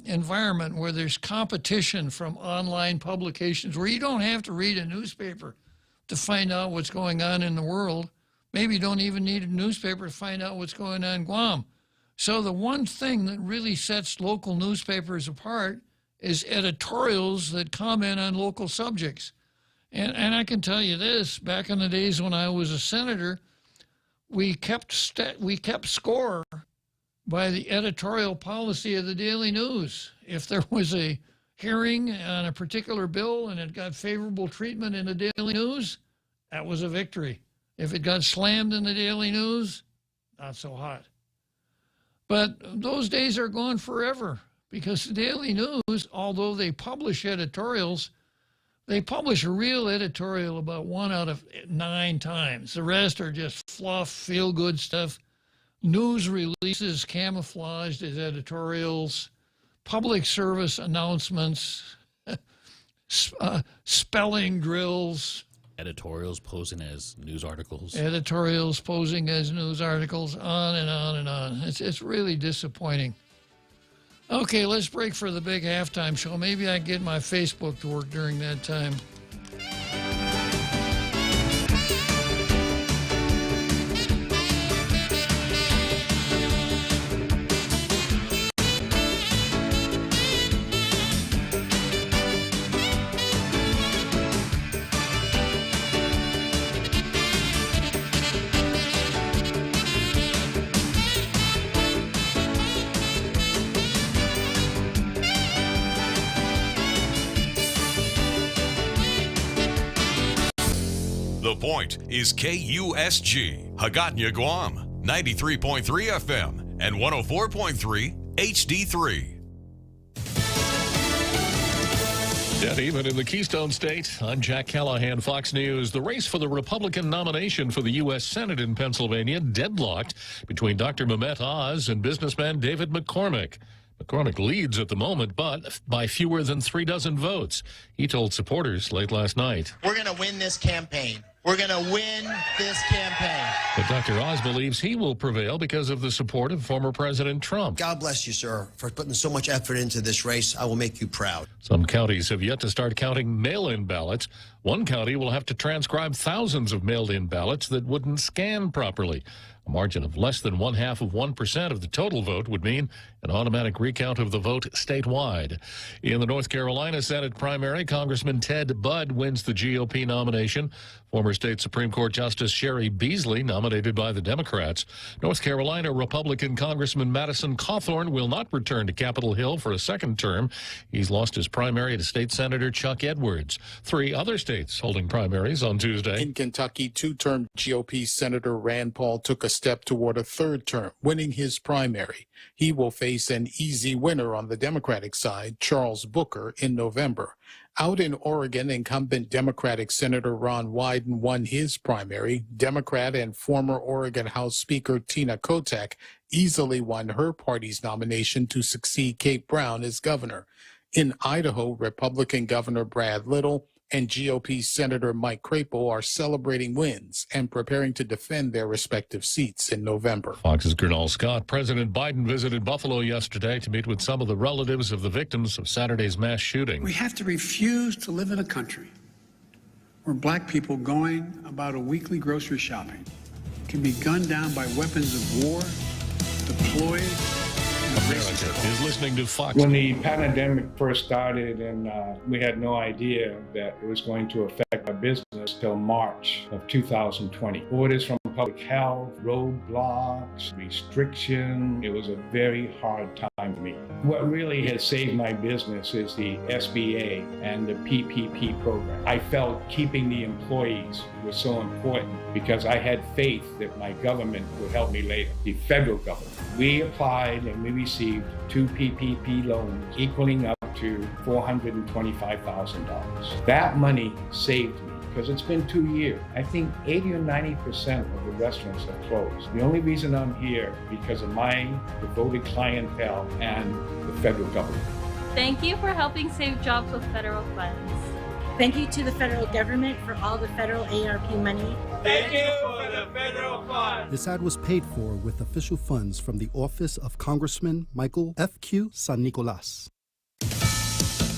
environment where there's competition from online publications, where you don't have to read a newspaper to find out what's going on in the world, maybe you don't even need a newspaper to find out what's going on in Guam. So the one thing that really sets local newspapers apart is editorials that comment on local subjects. And I can tell you this, back in the days when I was a senator, we kept score by the editorial policy of the Daily News. If there was a hearing on a particular bill and it got favorable treatment in the Daily News, that was a victory. If it got slammed in the Daily News, not so hot. But those days are gone forever, because the Daily News, although they publish editorials, they publish a real editorial about 1 out of 9 times. The rest are just fluff, feel-good stuff. News releases camouflaged as editorials, public service announcements, spelling drills. Editorials posing as news articles. Editorials posing as news articles, on and on and on. It's really disappointing. Okay, let's break for the big halftime show. Maybe I can get my Facebook to work during that time. The Point is KUSG, Hagåtña, Guam, 93.3 FM and 104.3 HD3. Dead even in the Keystone State. I'm Jack Callahan, Fox News. The race for the Republican nomination for the U.S. Senate in Pennsylvania deadlocked between Dr. Mehmet Oz and businessman David McCormick. McCormick leads at the moment, but by fewer than 3 dozen votes. He told supporters late last night. We're going to win this campaign. We're going to win this campaign. But Dr. Oz believes he will prevail because of the support of former President Trump. God bless you, sir, for putting so much effort into this race. I will make you proud. Some counties have yet to start counting mail-in ballots. One county will have to transcribe thousands of mailed-in ballots that wouldn't scan properly. A margin of less than 0.5% of the total vote would mean an automatic recount of the vote statewide. In the North Carolina Senate primary, Congressman Ted Budd wins the GOP nomination. Former state Supreme Court Justice Sherry Beasley nominated by the Democrats. North Carolina Republican Congressman Madison Cawthorn will not return to Capitol Hill for a second term. He's lost his primary to State Senator Chuck Edwards. 3 other states holding primaries on Tuesday. In Kentucky, 2-term GOP Senator Rand Paul took a step toward a 3rd term, winning his primary. He will face an easy winner on the Democratic side, Charles Booker, in November. Out in Oregon, incumbent Democratic Senator Ron Wyden won his primary. Democrat and former Oregon House Speaker Tina Kotek easily won her party's nomination to succeed Kate Brown as governor. In Idaho, Republican Governor Brad Little and GOP Senator Mike Crapo are celebrating wins and preparing to defend their respective seats in November. Fox's Gernal Scott. President Biden visited Buffalo yesterday to meet with some of the relatives of the victims of Saturday's mass shooting. We have to refuse to live in a country where black people going about a weekly grocery shopping can be gunned down by weapons of war, deployed. America is listening to Fox. When the pandemic first started, and we had no idea that it was going to affect our business till March of 2020. Orders from public health, roadblocks, restriction. It was a very hard time for me. What really has saved my business is the SBA and the PPP program. I felt keeping the employees was so important because I had faith that my government would help me later, the federal government. We applied and we received 2 PPP loans equaling up to $425,000. That money saved me because it's been 2 years. I think 80 or 90% of the restaurants have closed. The only reason I'm here because of my devoted clientele and the federal government. Thank you for helping save jobs with federal funds. Thank you to the federal government for all the federal ARP money. Thank you for the federal funds. This ad was paid for with official funds from the office of Congressman Michael F.Q. San Nicolas.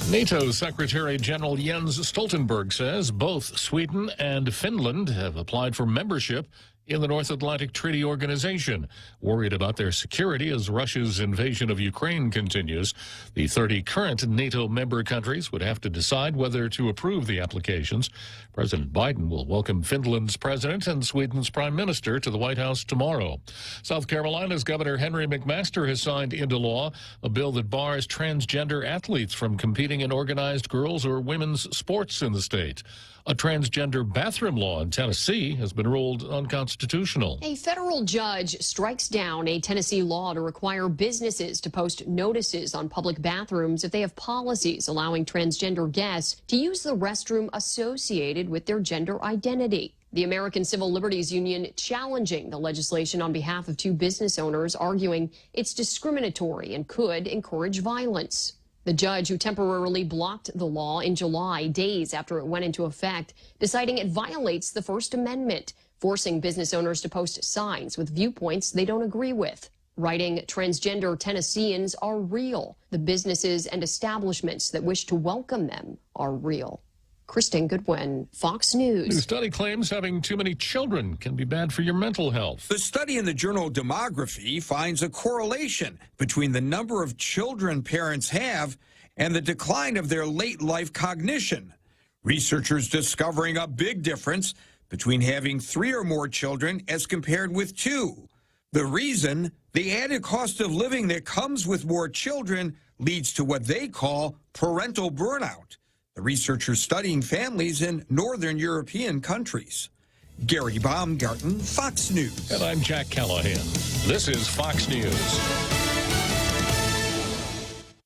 NATO Secretary General Jens Stoltenberg says both Sweden and Finland have applied for membership in the North Atlantic Treaty Organization. Worried about their security as Russia's invasion of Ukraine continues, the 30 current NATO member countries would have to decide whether to approve the applications. President Biden will welcome Finland's president and Sweden's prime minister to the White House tomorrow. South Carolina's Governor Henry McMaster has signed into law a bill that bars transgender athletes from competing in organized girls' or women's sports in the state. A transgender bathroom law in Tennessee has been ruled unconstitutional. A federal judge strikes down a Tennessee law to require businesses to post notices on public bathrooms if they have policies allowing transgender guests to use the restroom associated with their gender identity. The American Civil Liberties Union challenging the legislation on behalf of 2 business owners, arguing it's discriminatory and could encourage violence. The judge who temporarily blocked the law in July, days after it went into effect, deciding it violates the First Amendment, forcing business owners to post signs with viewpoints they don't agree with. Writing, transgender Tennesseans are real. The businesses and establishments that wish to welcome them are real. Kristen Goodwin, Fox News. The study claims having too many children can be bad for your mental health. The study in the journal Demography finds a correlation between the number of children parents have and the decline of their late life cognition. Researchers discovering a big difference between having 3 or more children as compared with 2. The reason? The added cost of living that comes with more children leads to what they call parental burnout. The researchers studying families in Northern European countries. Gary Baumgarten, Fox News. And I'm Jack Callahan. This is Fox News.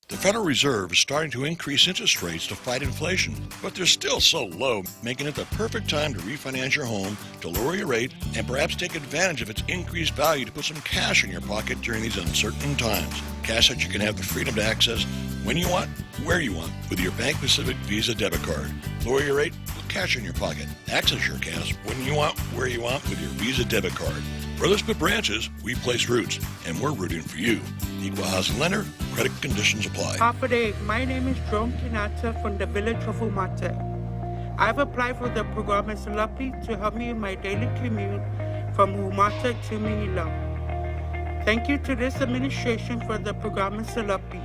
The Federal Reserve is starting to increase interest rates to fight inflation, but they're still so low, making it the perfect time to refinance your home, to lower your rate, and perhaps take advantage of its increased value to put some cash in your pocket during these uncertain times. Cash that you can have the freedom to access when you want, where you want, with your Bank Pacific Visa debit card. Lower your rate with cash in your pocket. Access your cash when you want, where you want, with your Visa debit card. For those good branches, we place roots, and we're rooting for you. Equal housing lender, credit conditions apply. Half day. My name is John Kinata from the village of Umate. I've applied for the program as Lumpy to help me in my daily commute from Umate to Manila. Thank you to this administration for the program as Lumpy.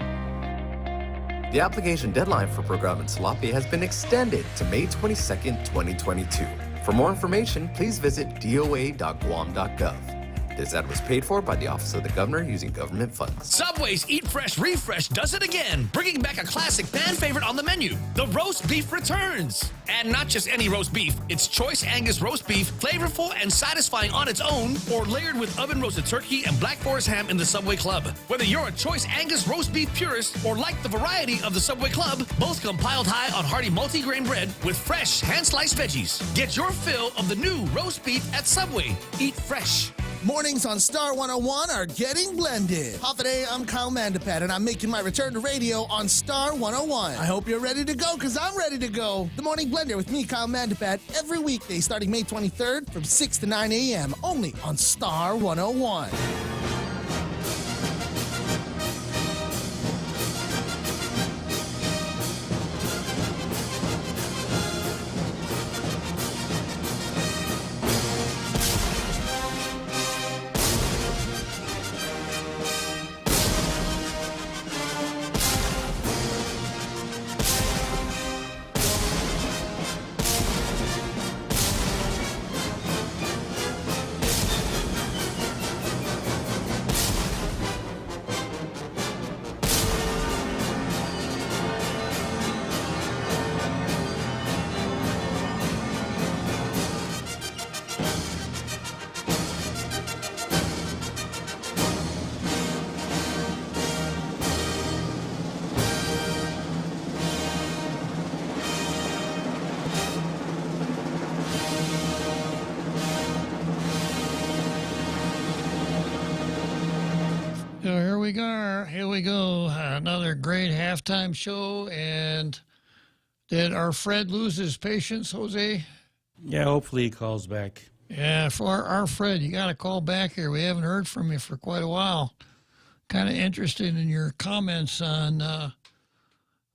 The application deadline for Program Salapi has been extended to May 22nd, 2022. For more information, please visit doa.guam.gov. This ad was paid for by the Office of the Governor using government funds. Subway's Eat Fresh Refresh does it again, bringing back a classic fan favorite on the menu. The roast beef returns. And not just any roast beef, it's choice Angus roast beef, flavorful and satisfying on its own, or layered with oven-roasted turkey and Black Forest ham in the Subway Club. Whether you're a choice Angus roast beef purist or like the variety of the Subway Club, both come piled high on hearty multi-grain bread with fresh hand-sliced veggies. Get your fill of the new roast beef at Subway. Eat fresh. Mornings on Star 101 are getting blended. Today, I'm Kyle Mandapat, and I'm making my return to radio on Star 101. I hope you're ready to go, because I'm ready to go. The Morning Blender with me, Kyle Mandapat, every weekday starting May 23rd from 6 to 9 a.m. only on Star 101. So here we go. Here we go. Another great halftime show. And did our Fred lose his patience, Jose? Yeah, hopefully he calls back. Yeah, for our Fred, you got to call back here. We haven't heard from you for quite a while. Kind of interested in your comments on,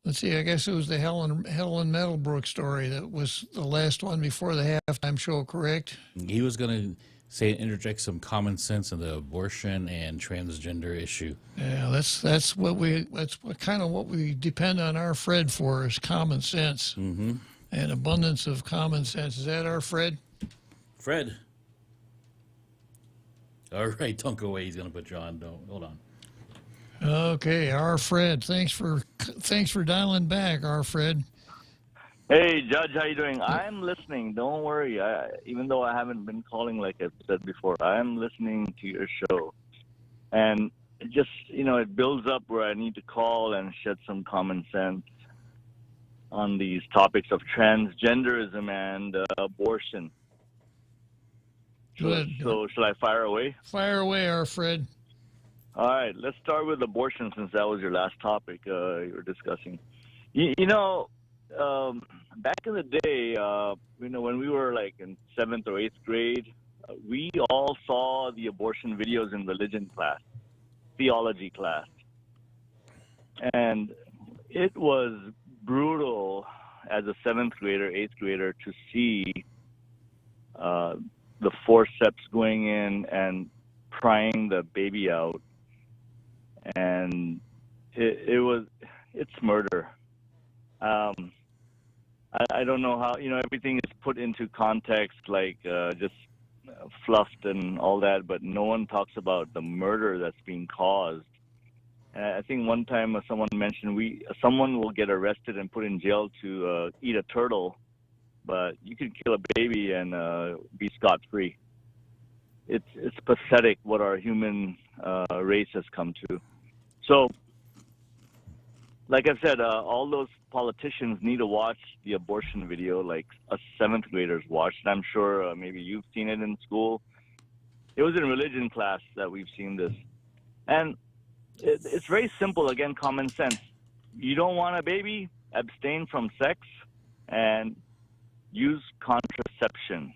let's see, I guess it was the Helen Meadowbrook story that was the last one before the halftime show, correct? He was going to say interject some common sense in the abortion and transgender issue. Yeah, that's kind of what we depend on our Fred for is common sense and abundance of common sense. Is that our Fred? Fred. All right, don't go away. He's going to put you on. Don't hold on. Okay, our Fred. Thanks for dialing back, our Fred. Hey, Judge, how you doing? I'm listening. Don't worry. Even though I haven't been calling like I've said before, I'm listening to your show. And it just, it builds up where I need to call and shed some common sense on these topics of transgenderism and abortion. Good. So shall I fire away? Fire away, our Fred. All right, let's start with abortion since that was your last topic you were discussing. Back in the day, when we were like in 7th or 8th grade, we all saw the abortion videos in religion class, theology class. And it was brutal as a 7th grader, 8th grader to see the forceps going in and prying the baby out. And it's murder. I don't know how, everything is put into context, like just fluffed and all that, but no one talks about the murder that's being caused. I think one time someone mentioned someone will get arrested and put in jail to eat a turtle, but you can kill a baby and be scot-free. It's pathetic what our human race has come to. So, like I said, all those politicians need to watch the abortion video like us 7th graders watched. I'm sure maybe you've seen it in school. It was in religion class that we've seen this. And it's very simple, again, common sense. You don't want a baby, abstain from sex, and use contraception.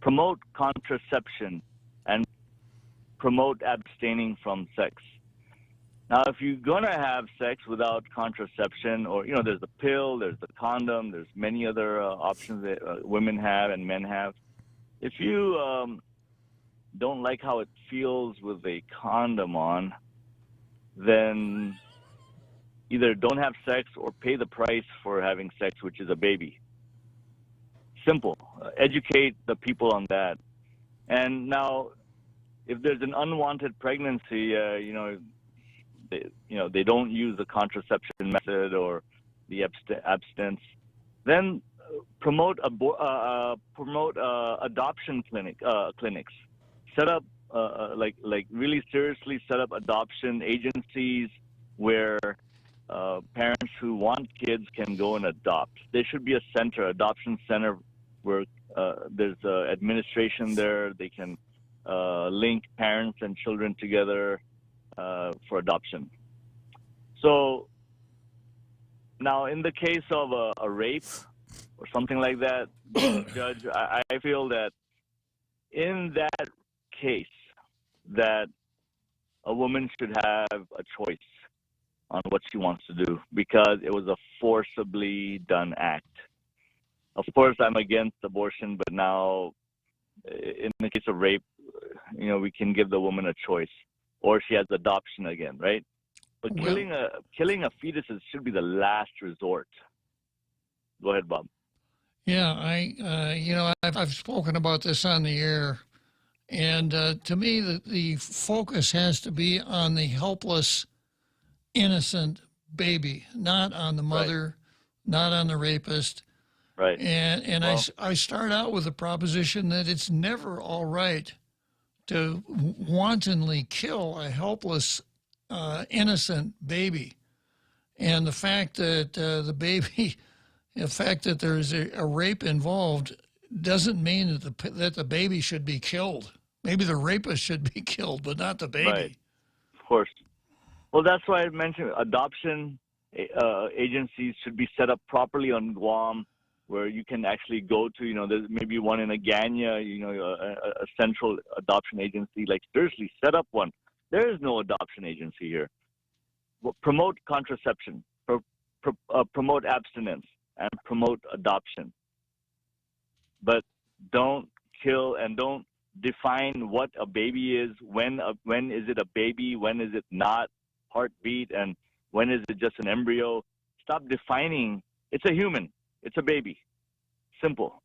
Promote contraception and promote abstaining from sex. Now, if you're going to have sex without contraception, or, there's the pill, there's the condom, there's many other options that women have and men have. If you don't like how it feels with a condom on, then either don't have sex or pay the price for having sex, which is a baby. Simple. Educate the people on that. And now, if there's an unwanted pregnancy, they don't use the contraception method or the abstinence, then promote adoption clinics. Set up like really seriously set up adoption agencies where parents who want kids can go and adopt. There should be a adoption center, where there's administration there. They can link parents and children together for adoption. So now, in the case of a rape or something like that, Judge, I feel that in that case, that a woman should have a choice on what she wants to do, because it was a forcibly done act. Of course, I'm against abortion, but now, in the case of rape, we can give the woman a choice. Or she has adoption again, right? But killing a fetus should be the last resort. Go ahead, Bob. Yeah, I've spoken about this on the air, and to me, the focus has to be on the helpless, innocent baby, not on the mother, not on the rapist. Right. And I start out with the proposition that it's never all right to wantonly kill a helpless, innocent baby. And the fact that the fact that there's a rape involved doesn't mean that the baby should be killed. Maybe the rapist should be killed, but not the baby. Right. course. Well, that's why I mentioned adoption agencies should be set up properly on Guam, where you can actually go to, there's maybe one in Agana, a central adoption agency. Like, seriously, set up one. There is no adoption agency here. Well, promote contraception, promote abstinence, and promote adoption. But don't kill and don't define what a baby is, when is it a baby, when is it not, heartbeat, and when is it just an embryo. Stop defining. It's a human. It's a baby. Simple.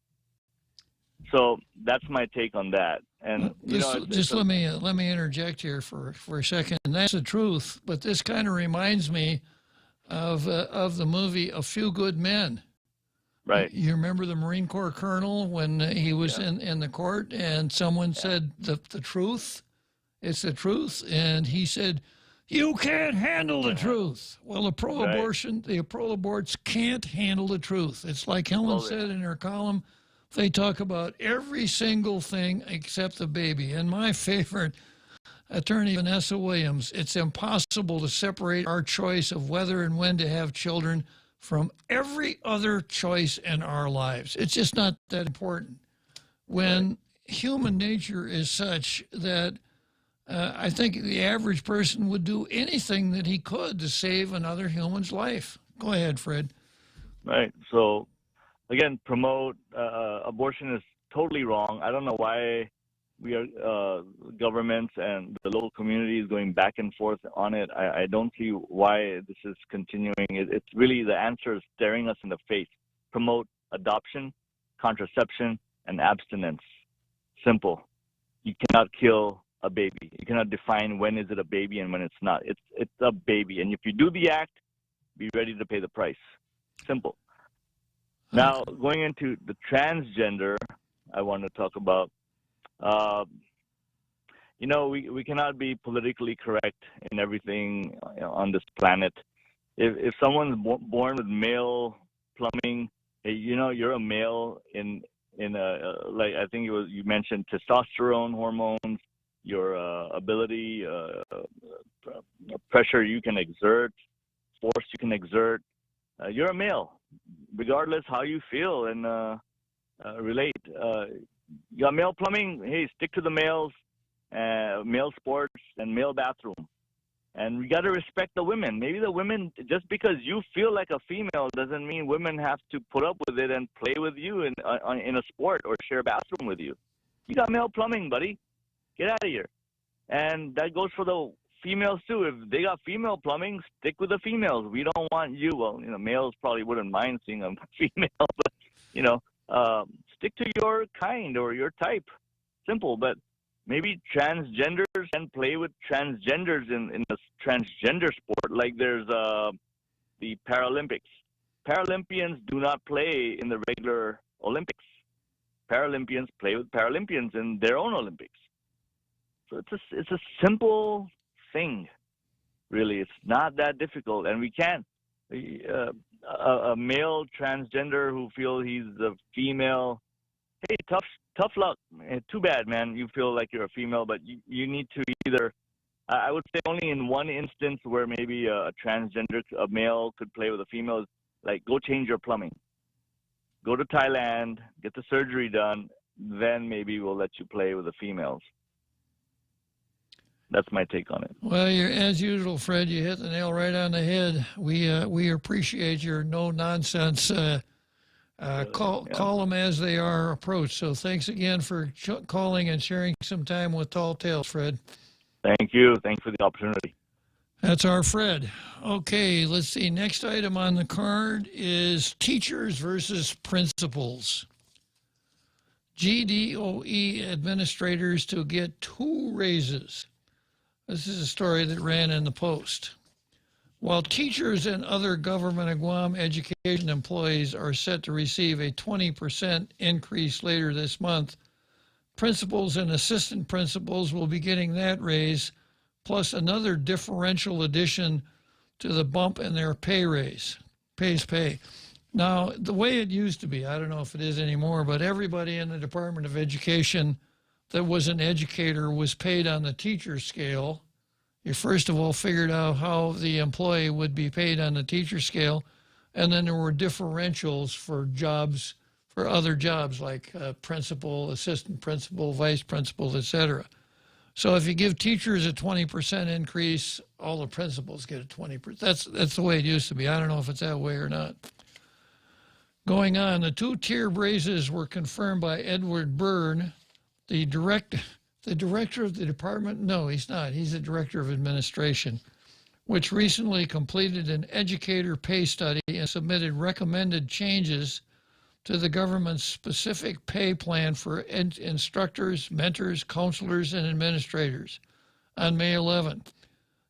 So that's my take on that. And let me interject here for a second. And that's the truth. But this kind of reminds me of the movie A Few Good Men. Right. You remember the Marine Corps colonel when he was in the court and someone said the truth? It's the truth. And he said, you can't handle the truth. Well, the pro-aborts can't handle the truth. It's like Helen said in her column, they talk about every single thing except the baby. And my favorite, attorney Vanessa Williams, it's impossible to separate our choice of whether and when to have children from every other choice in our lives. It's just not that important. When human nature is such that I think the average person would do anything that he could to save another human's life. Go ahead, Fred. Right. So, again, promote abortion is totally wrong. I don't know why we are governments and the local community is going back and forth on it. I don't see why this is continuing. It's really the answer is staring us in the face. Promote adoption, contraception, and abstinence. Simple. You cannot kill a baby. You cannot define when is it a baby and when it's not. It's a baby. And if you do the act, be ready to pay the price. Simple. Now, going into the transgender, I want to talk about, we cannot be politically correct in everything on this planet. If someone's born with male plumbing, hey, you're a male in like I think you mentioned testosterone hormones, your ability, pressure you can exert, force you can exert. You're a male, regardless how you feel and relate. You got male plumbing, hey, stick to the males, male sports, and male bathroom. And we got to respect the women. Maybe the women, just because you feel like a female doesn't mean women have to put up with it and play with you in a sport or share a bathroom with you. You got male plumbing, buddy. Get out of here. And that goes for the females too. If they got female plumbing, stick with the females. We don't want you. Well, males probably wouldn't mind seeing a female, but stick to your kind or your type. Simple. But maybe transgenders can play with transgenders in the transgender sport. Like there's the Paralympics. Paralympians do not play in the regular Olympics. Paralympians play with Paralympians in their own Olympics. So it's a simple thing, really. It's not that difficult, and we can. A male transgender who feels he's a female, hey, tough luck. Too bad, man. You feel like you're a female, but you need to either. I would say only in one instance where maybe a transgender, a male could play with a female, like go change your plumbing. Go to Thailand, get the surgery done, then maybe we'll let you play with the females. That's my take on it. Well, as usual, Fred, you hit the nail right on the head. We appreciate your no-nonsense call them as they are approach. So thanks again for calling and sharing some time with Tall Tales, Fred. Thank you. Thanks for the opportunity. That's our Fred. Okay, let's see. Next item on the card is teachers versus principals. GDOE administrators to get 2 raises. This is a story that ran in the Post. While teachers and other government of Guam education employees are set to receive a 20% increase later this month, principals and assistant principals will be getting that raise, plus another differential addition to the bump in their pay. Now, the way it used to be, I don't know if it is anymore, but everybody in the Department of Education that was an educator was paid on the teacher scale, You first of all figured out how the employee would be paid on the teacher scale, and then there were differentials for jobs, for other jobs like principal, assistant principal, vice principal, etc. So if you give teachers a 20% increase, all the principals get a 20%. That's the way it used to be. I don't know if it's that way or not. Going on, the two-tier raises were confirmed by Edward Byrne, the director of the department. No, he's not. He's the director of administration, which recently completed an educator pay study and submitted recommended changes to the government's specific pay plan for instructors, mentors, counselors, and administrators on May 11th.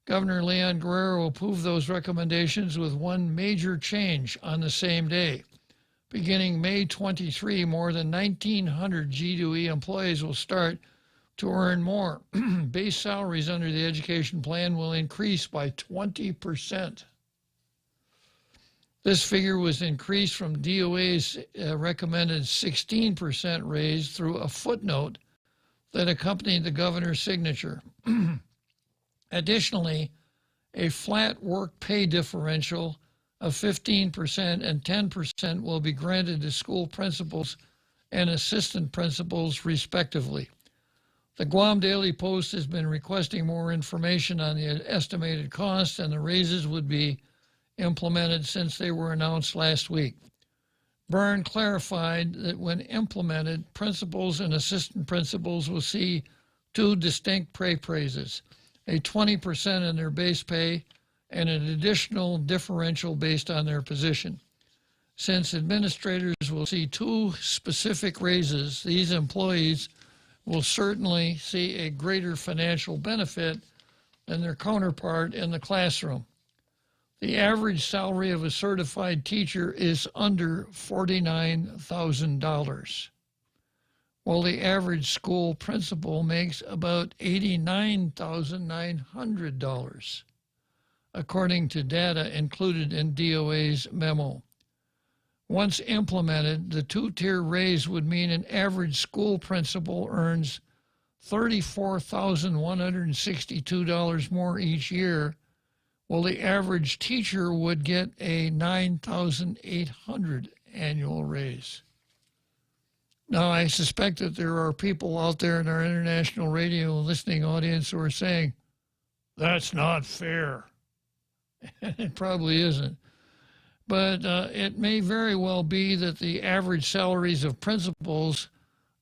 Governor Leon Guerrero approved those recommendations with one major change on the same day. Beginning May 23, more than 1,900 G2E employees will start to earn more. Base salaries under the education plan will increase by 20%. This figure was increased from DOA's recommended 16% raise through a footnote that accompanied the governor's signature. Additionally, a flat work pay differential of 15% and 10% will be granted to school principals and assistant principals, respectively. The Guam Daily Post has been requesting more information on the estimated cost, and the raises would be implemented since they were announced last week. Byrne clarified that when implemented, principals and assistant principals will see two distinct pay raises, a 20% in their base pay and an additional differential based on their position. Since administrators will see two specific raises, these employees will certainly see a greater financial benefit than their counterpart in the classroom. The average salary of a certified teacher is under $49,000, while the average school principal makes about $89,900, according to data included in DOA's memo. Once implemented, the two-tier raise would mean an average school principal earns $34,162 more each year, while the average teacher would get a $9,800 annual raise. Now, I suspect that there are people out there in our international radio listening audience who are saying, that's not fair. It probably isn't. But it may very well be that the average salaries of principals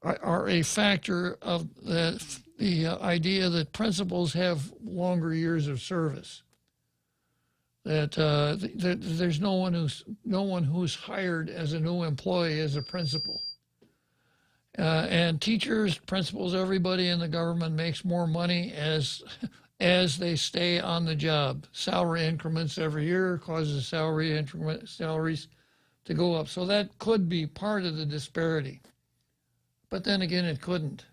are a factor of the idea that principals have longer years of service. That there's no one who's hired as a new employee as a principal. And teachers, principals, everybody in the government makes more money as they stay on the job. Salary increments every year causes salaries to go up. So that could be part of the disparity. But then again, it couldn't.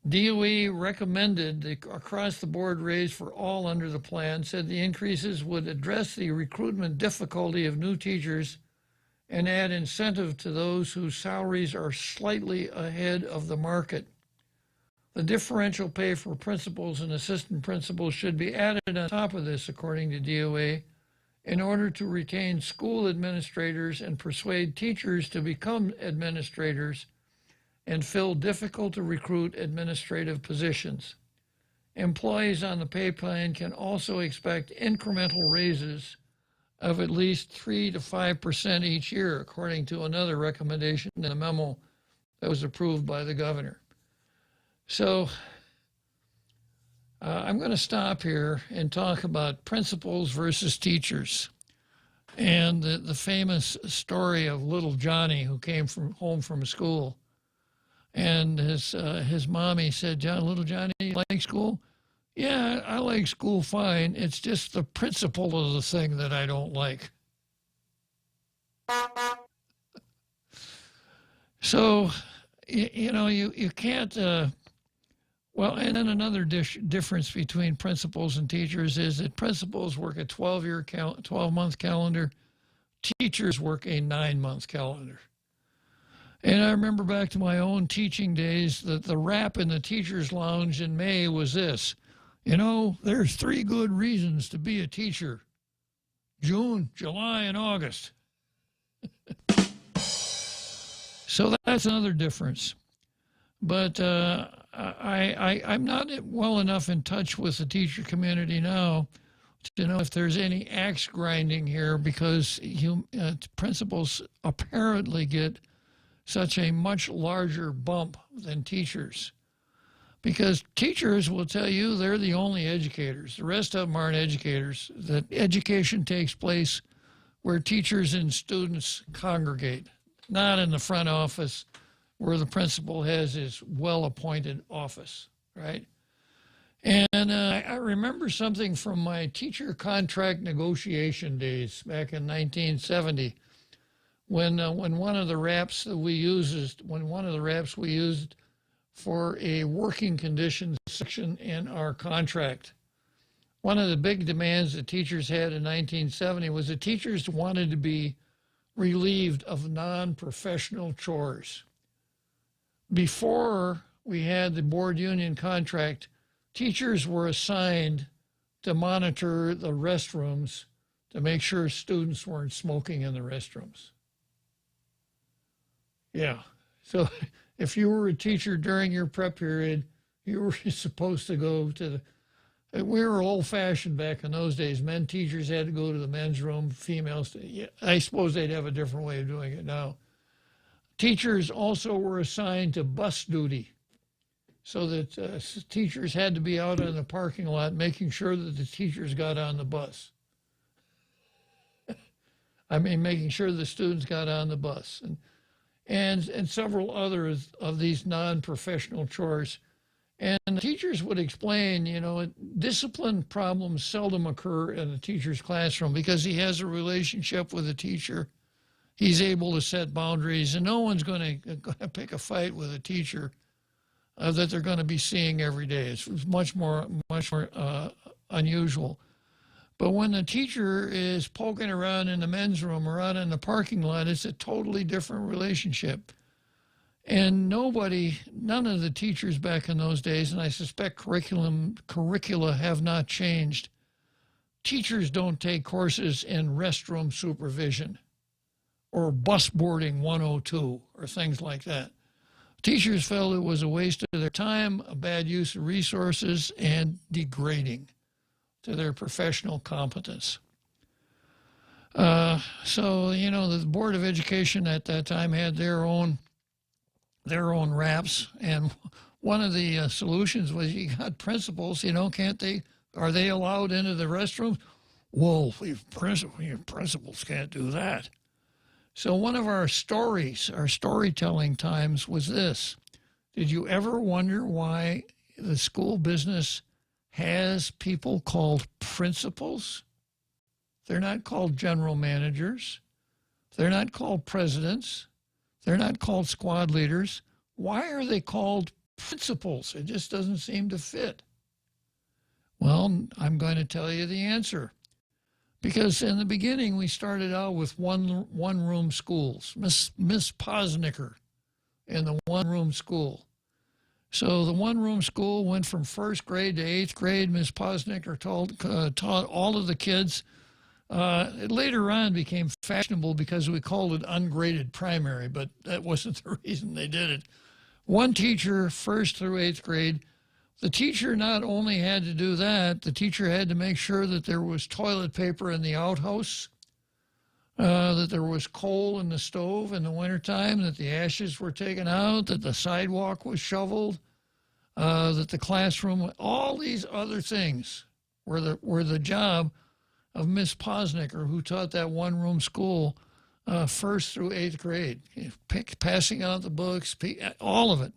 DOE recommended the across-the-board raise for all under the plan, said the increases would address the recruitment difficulty of new teachers and add incentive to those whose salaries are slightly ahead of the market. The differential pay for principals and assistant principals should be added on top of this, according to DOA, in order to retain school administrators and persuade teachers to become administrators and fill difficult-to-recruit administrative positions. Employees on the pay plan can also expect incremental raises of at least 3 to 5% each year, according to another recommendation in the memo that was approved by the governor. So I'm going to stop here and talk about principals versus teachers and the famous story of little Johnny who came home from school. And his mommy said, little Johnny, you like school? Yeah, I like school fine. It's just the principle of the thing that I don't like. So, you can't, well, and then another difference between principals and teachers is that principals work a 12-month calendar. Teachers work a 9-month calendar. And I remember back to my own teaching days that the rap in the teacher's lounge in May was this: You know, there's 3 good reasons to be a teacher: June, July, and August. So that's another difference. But I'm not well enough in touch with the teacher community now to know if there's any axe grinding here, because principals apparently get such a much larger bump than teachers. Because teachers will tell you they're the only educators. The rest of them aren't educators. That education takes place where teachers and students congregate, not in the front office where the principal has his well-appointed office, right? And I remember something from my teacher contract negotiation days back in 1970, when one of the raps that we used for a working conditions section in our contract. One of the big demands that teachers had in 1970 was that teachers wanted to be relieved of non-professional chores. Before we had the board union contract, teachers were assigned to monitor the restrooms to make sure students weren't smoking in the restrooms. Yeah. So if you were a teacher during your prep period, you were supposed to go to we were old-fashioned back in those days. Men teachers had to go to the men's room, females, I suppose they'd have a different way of doing it now. Teachers also were assigned to bus duty, so that teachers had to be out in the parking lot making sure that the teachers got on the bus. I mean, making sure the students got on the bus. And several others of these non-professional chores. And teachers would explain, you know, discipline problems seldom occur in a teacher's classroom because he has a relationship with the teacher. He's able to set boundaries, and no one's going to pick a fight with a teacher that they're going to be seeing every day. It's much more unusual. But when the teacher is poking around in the men's room or out in the parking lot, it's a totally different relationship. And none of the teachers back in those days, and I suspect curricula have not changed, teachers don't take courses in restroom supervision or bus boarding 102 or things like that. Teachers felt it was a waste of their time, a bad use of resources, and degrading to their professional competence. So, you know, the Board of Education at that time had their own raps, and one of the solutions was you got principals, you know, are they allowed into the restrooms? Well, principals can't do that. So one of our storytelling times was this. Did you ever wonder why the school business has people called principals? They're not called general managers. They're not called presidents. They're not called squad leaders. Why are they called principals? It just doesn't seem to fit. Well, I'm going to tell you the answer. Because in the beginning, we started out with one-room schools. Miss Posnicker in the one-room school. So the one-room school went from first grade to eighth grade. Miss Posnicker taught all of the kids. It later on became fashionable because we called it ungraded primary, but that wasn't the reason they did it. One teacher, first through eighth grade. The teacher not only had to do that, the teacher had to make sure that there was toilet paper in the outhouse, that there was coal in the stove in the wintertime, that the ashes were taken out, that the sidewalk was shoveled, that the classroom, all these other things were the job of Miss Posnicker, who taught that one-room school first through eighth grade, passing out the books, all of it.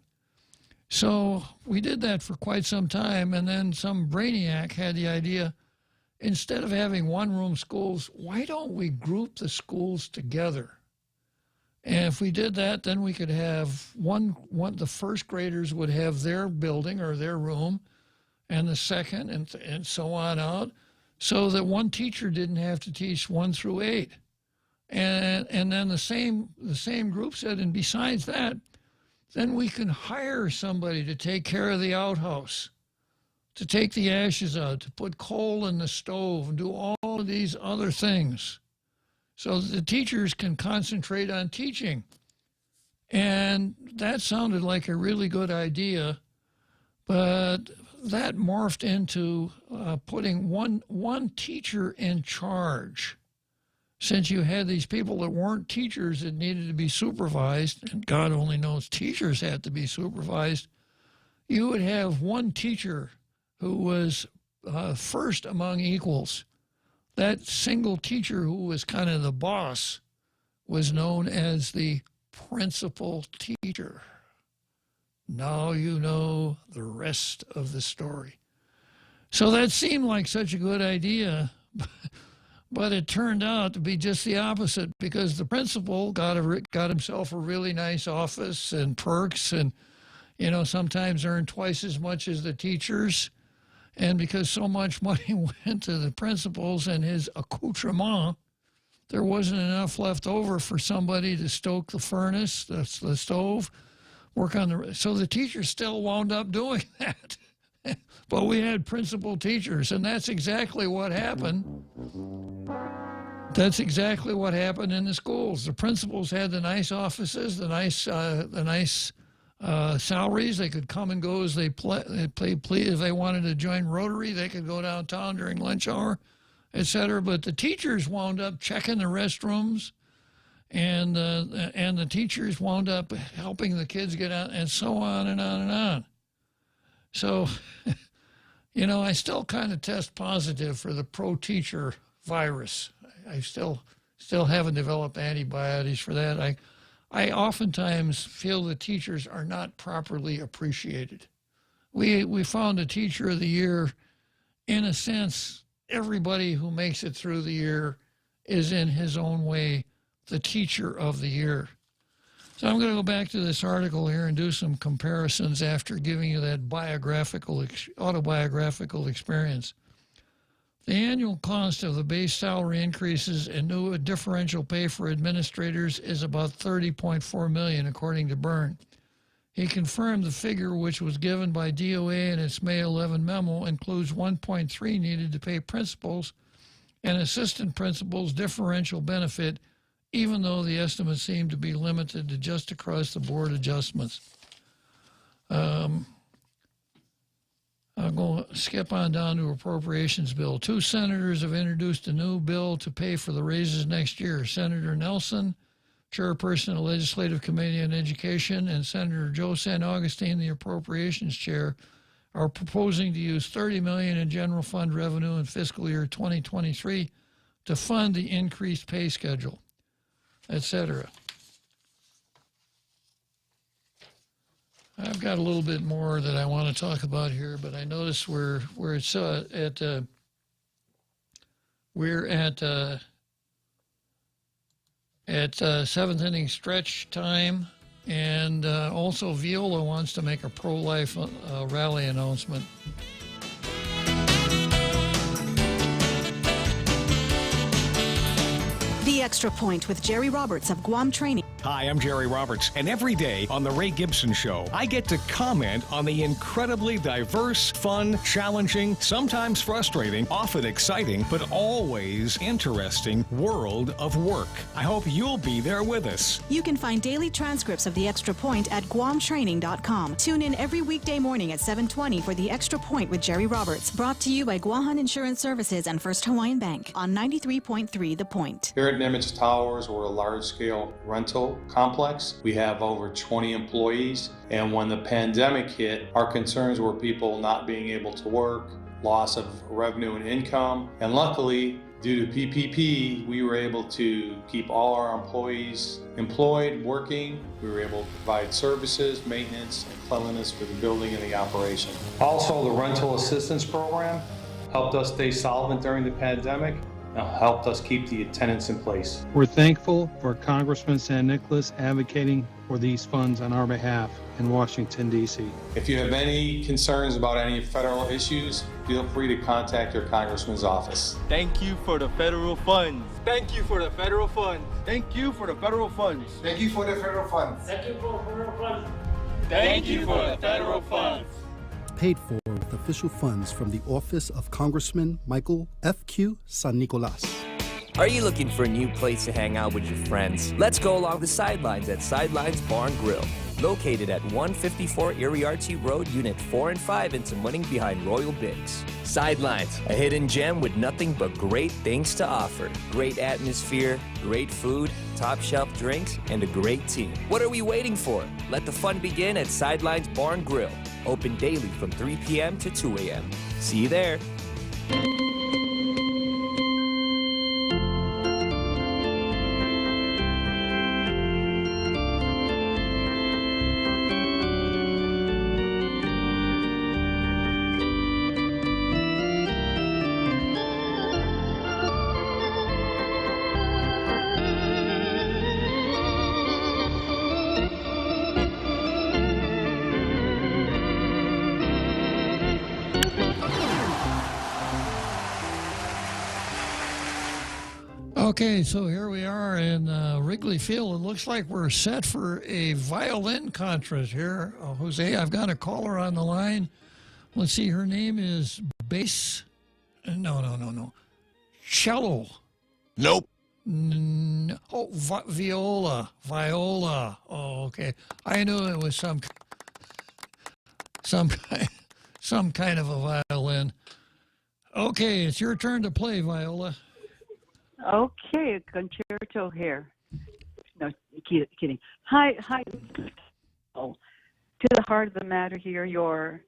So we did that for quite some time, and then some brainiac had the idea, instead of having one-room schools, why don't we group the schools together? And if we did that, then we could have the first graders would have their building or their room, and the second, and so on out, so that one teacher didn't have to teach 1 through 8. And then the same group said, and besides that, then we can hire somebody to take care of the outhouse, to take the ashes out, to put coal in the stove, and do all of these other things so that the teachers can concentrate on teaching. And that sounded like a really good idea, but that morphed into putting one teacher in charge. Since you had these people that weren't teachers that needed to be supervised, and God only knows teachers had to be supervised, you would have one teacher who was first among equals. That single teacher who was kind of the boss was known as the principal teacher. Now you know the rest of the story. So that seemed like such a good idea, but it turned out to be just the opposite, because the principal got himself a really nice office and perks, and sometimes earned twice as much as the teachers. And because so much money went to the principals and his accoutrement, there wasn't enough left over for somebody to stoke the furnace, the stove, work on so the teachers still wound up doing that. But we had principal teachers, and that's exactly what happened. That's exactly what happened in the schools. The principals had the nice offices, the nice salaries. They could come and go as they please. If they wanted to join Rotary, they could go downtown during lunch hour, etc. But the teachers wound up checking the restrooms, and the teachers wound up helping the kids get out, and so on and on and on. So, I still kind of test positive for the pro-teacher virus. I still haven't developed antibodies for that. I oftentimes feel the teachers are not properly appreciated. We found a teacher of the year. In a sense, everybody who makes it through the year is in his own way the teacher of the year. So I'm going to go back to this article here and do some comparisons after giving you that autobiographical experience. The annual cost of the base salary increases and new differential pay for administrators is about $30.4 million, according to Byrne. He confirmed the figure, which was given by DOA in its May 11 memo, includes $1.3 needed to pay principals and assistant principals differential benefit, even though the estimates seem to be limited to just across-the-board adjustments. I'll skip on down to appropriations bill. 2 senators have introduced a new bill to pay for the raises next year. Senator Nelson, chairperson of the Legislative Committee on Education, and Senator Joe San Augustine, the appropriations chair, are proposing to use $30 million in general fund revenue in fiscal year 2023 to fund the increased pay schedule, etc. I've got a little bit more that I want to talk about here, but I notice we're at 7th inning stretch time, and also Viola wants to make a pro-life rally announcement. The Extra Point with Jerry Roberts of Guam Training. Hi, I'm Jerry Roberts, and every day on The Ray Gibson Show, I get to comment on the incredibly diverse, fun, challenging, sometimes frustrating, often exciting, but always interesting world of work. I hope you'll be there with us. You can find daily transcripts of The Extra Point at GuamTraining.com. Tune in every weekday morning at 7:20 for The Extra Point with Jerry Roberts, brought to you by Guahan Insurance Services and First Hawaiian Bank on 93.3 The Point. Here at Nimitz Towers, we're a large-scale rental complex. We have over 20 employees, and when the pandemic hit, our concerns were people not being able to work, loss of revenue and income, and luckily, due to PPP, we were able to keep all our employees employed, working. We were able to provide services, maintenance, and cleanliness for the building and the operation. Also, the rental assistance program helped us stay solvent during the pandemic, helped us keep the tenants in place. We're thankful for Congressman San Nicolas advocating for these funds on our behalf in Washington, D.C. If you have any concerns about any federal issues, feel free to contact your congressman's office. Thank you for the federal funds. Thank you for the federal funds. Thank you for the federal funds. Thank you for the federal funds. Thank you for the federal funds. Thank you for the federal funds. paid for with official funds from the office of Congressman Michael F.Q. San Nicolas. Are you looking for a new place to hang out with your friends? Let's go along the sidelines at Sidelines Bar and Grill. Located at 154 Iriarte Road, Unit 4 and 5 in Tamuning behind Royal Bigs. Sidelines, a hidden gem with nothing but great things to offer. Great atmosphere, great food, top shelf drinks, and a great team. What are we waiting for? Let the fun begin at Sidelines Bar and Grill. Open daily from 3 p.m. to 2 a.m. See you there. Okay, so here we are in Wrigley Field. It looks like we're set for a violin concert here. Jose, I've got a caller on the line. Let's see, her name is Bass. No. Cello. Nope. Viola. Oh, okay. I knew it was some kind of a violin. Okay, it's your turn to play, Viola. Okay, concerto here. No, kidding. Hi. Oh, to the heart of the matter here, your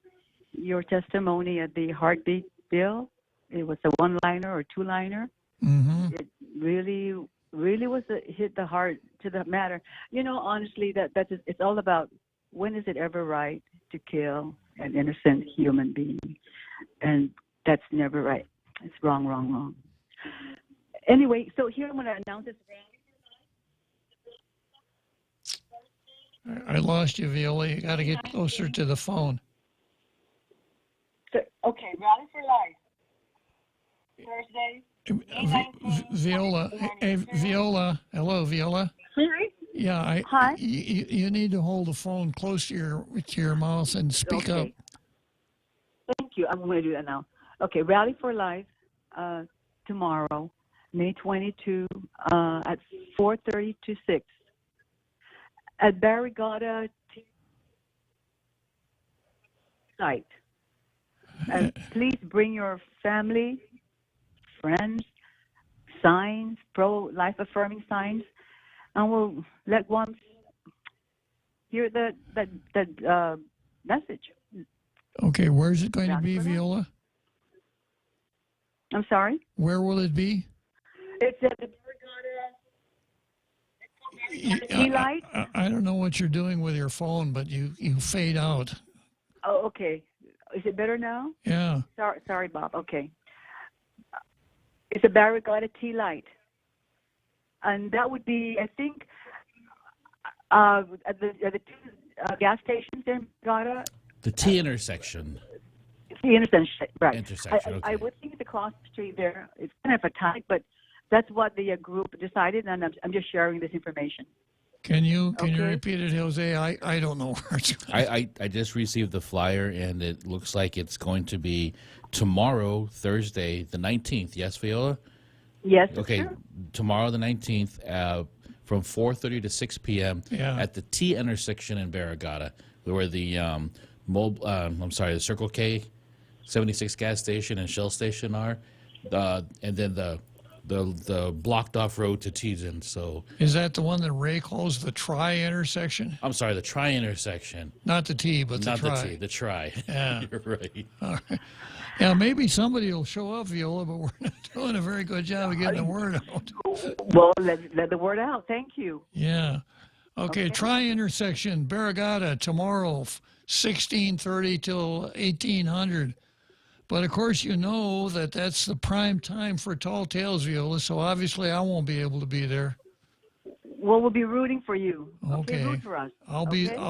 testimony at the heartbeat bill. It was a one-liner or two-liner. Mm-hmm. It really was hit the heart to the matter. You know, honestly, it's all about when is it ever right to kill an innocent human being, and that's never right. It's wrong. Anyway, so here I'm going to announce this. I lost you, Viola. You got to get closer to the phone. So, okay, Rally for Life. Thursday. Viola. Hey, Viola. Hello, Viola. Hi. Yeah. Hi. You need to hold the phone close to your mouth and speak up. Thank you. I'm going to do that now. Okay, Rally for Life tomorrow, May 22, at 4:30 to 6 at Barrigada site. And please bring your family, friends, signs, pro-life affirming signs, and we'll let one hear that message. Okay, where's it going to be, Viola? I'm sorry? Where will it be? It's at the Barrigada light. I don't know what you're doing with your phone, but you fade out. Oh, okay. Is it better now? Yeah. Sorry, Bob. Okay. It's a Barrigada tea light. And that would be, I think, at the two gas stations there in Barrigada. The T intersection. The intersection, right. Intersection, okay. I would think it's across the street there. It's kind of a tight, but that's what the group decided, and I'm just sharing this information. Can you repeat it, Jose? I don't know where it's going. I just received the flyer, and it looks like it's going to be tomorrow, Thursday, the 19th. Yes, Viola? Yes. Okay, sure. Tomorrow, the 19th, from 4:30 to 6 p.m. Yeah. at the T intersection in Barrigada, where the the Circle K 76 gas station and Shell station are, and then the blocked off road to Teason. So is that the one that Ray calls the Tri intersection? I'm sorry, the Tri intersection. Not the T, but the Tri. Not the T, the Tri. Yeah. You're right. All right. Yeah, maybe somebody will show up, Viola, but we're not doing a very good job of getting the word out. Well, let the word out. Thank you. Yeah. Okay. Tri intersection, Barrigada, tomorrow, 1630 till 1800. But of course, you know that's the prime time for Tall Tales, Viola. So obviously, I won't be able to be there. Well, we'll be rooting for you. Okay. Root for us. I'll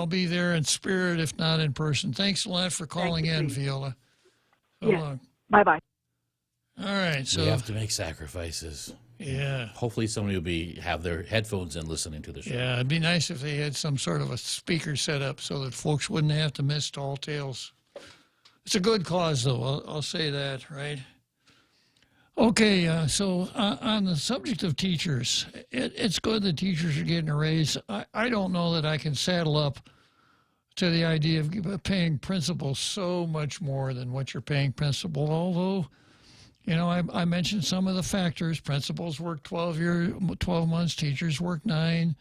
be there in spirit, if not in person. Thanks a lot for calling in, Viola. So long. Bye-bye. All right. So we have to make sacrifices. Yeah. Hopefully, somebody will have their headphones in listening to the show. Yeah, it'd be nice if they had some sort of a speaker set up so that folks wouldn't have to miss Tall Tales. It's a good cause, though. I'll say that, right? Okay, so on the subject of teachers, it's good that teachers are getting a raise. I don't know that I can saddle up to the idea of paying principals so much more than what you're paying principal, although, you know, I mentioned some of the factors. Principals work 12 months, teachers work 9.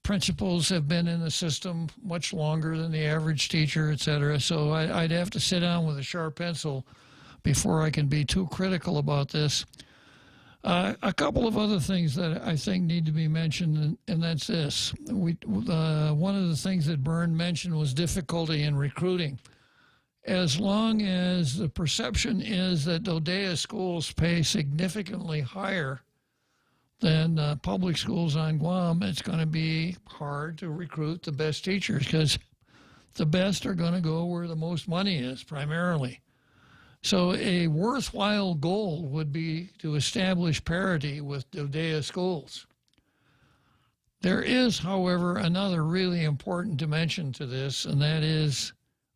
Principals have been in the system much longer than the average teacher, et cetera. So I'd have to sit down with a sharp pencil before I can be too critical about this. A couple of other things that I think need to be mentioned, and that's this. One of the things that Byrne mentioned was difficulty in recruiting. As long as the perception is that Dodea schools pay significantly higher than public schools on Guam, it's going to be hard to recruit the best teachers because the best are going to go where the most money is primarily. So a worthwhile goal would be to establish parity with Dodea schools. There is, however, another really important dimension to this, and that is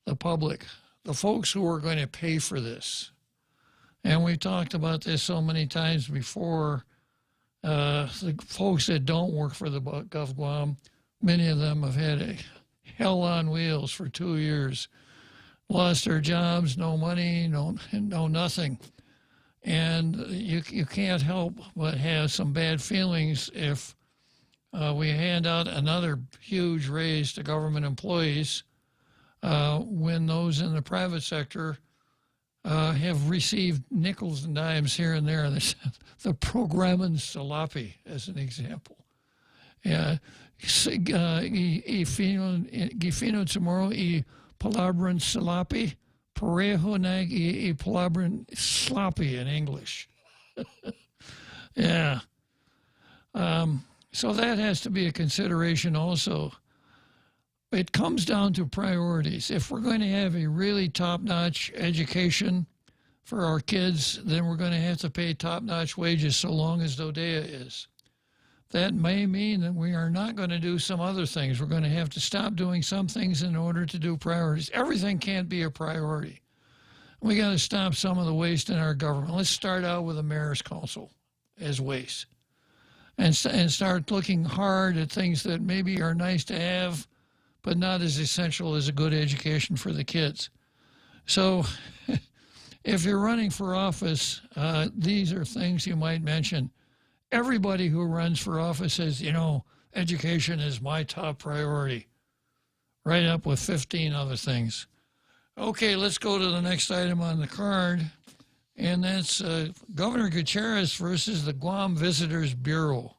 the public, the folks who are going to pay for this. And we've talked about this so many times before. The folks that don't work for the Gov Guam, many of them have had a hell on wheels for 2 years, lost their jobs, no money, no nothing. And you can't help but have some bad feelings if we hand out another huge raise to government employees when those in the private sector have received nickels and dimes here and there. The programan salapi, as an example. Gifino tomorrow I palabran salapi, parejo nag I palabran sloppy in English. Yeah. So that has to be a consideration also. It comes down to priorities. If we're going to have a really top-notch education for our kids, then we're going to have to pay top-notch wages so long as Dodea is. That may mean that we are not going to do some other things. We're going to have to stop doing some things in order to do priorities. Everything can't be a priority. We got to stop some of the waste in our government. Let's start out with the mayor's council as waste and start looking hard at things that maybe are nice to have, but not as essential as a good education for the kids. So if you're running for office, these are things you might mention. Everybody who runs for office says, you know, education is my top priority, right up with 15 other things. Okay, let's go to the next item on the card, and that's Governor Gutierrez versus the Guam Visitors Bureau.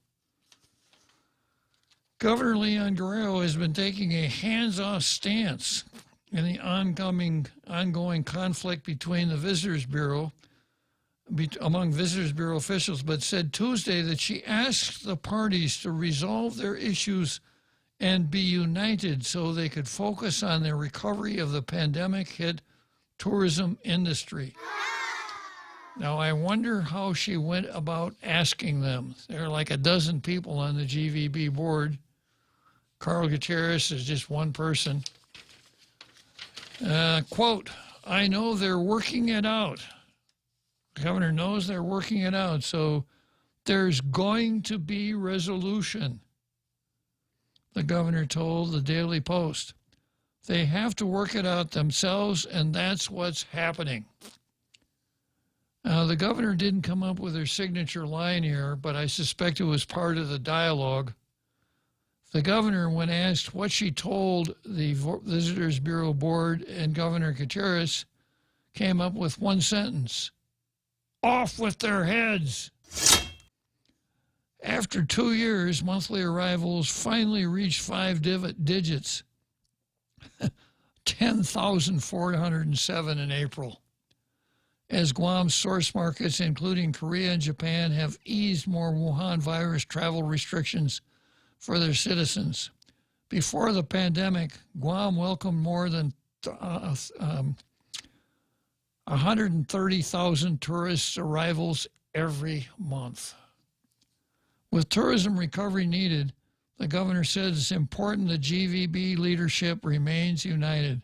Governor Leon Guerrero has been taking a hands-off stance in the ongoing conflict between the Visitors Bureau, among Visitors Bureau officials, but said Tuesday that she asked the parties to resolve their issues and be united so they could focus on the recovery of the pandemic-hit tourism industry. Now, I wonder how she went about asking them. There are like a dozen people on the GVB board. Carl Gutierrez is just one person. Quote, I know they're working it out. The governor knows they're working it out, so there's going to be resolution, the governor told the Daily Post. They have to work it out themselves, and that's what's happening. The governor didn't come up with her signature line here, but I suspect it was part of the dialogue. The governor, when asked what she told the Visitors Bureau Board and Governor Gutierrez, came up with one sentence: off with their heads. After 2 years, monthly arrivals finally reached 5 digits, 10,407 in April, as Guam's source markets, including Korea and Japan, have eased more Wuhan virus travel restrictions for their citizens. Before the pandemic, Guam welcomed more than 130,000 tourist arrivals every month. With tourism recovery needed, the governor said it's important the GVB leadership remains united.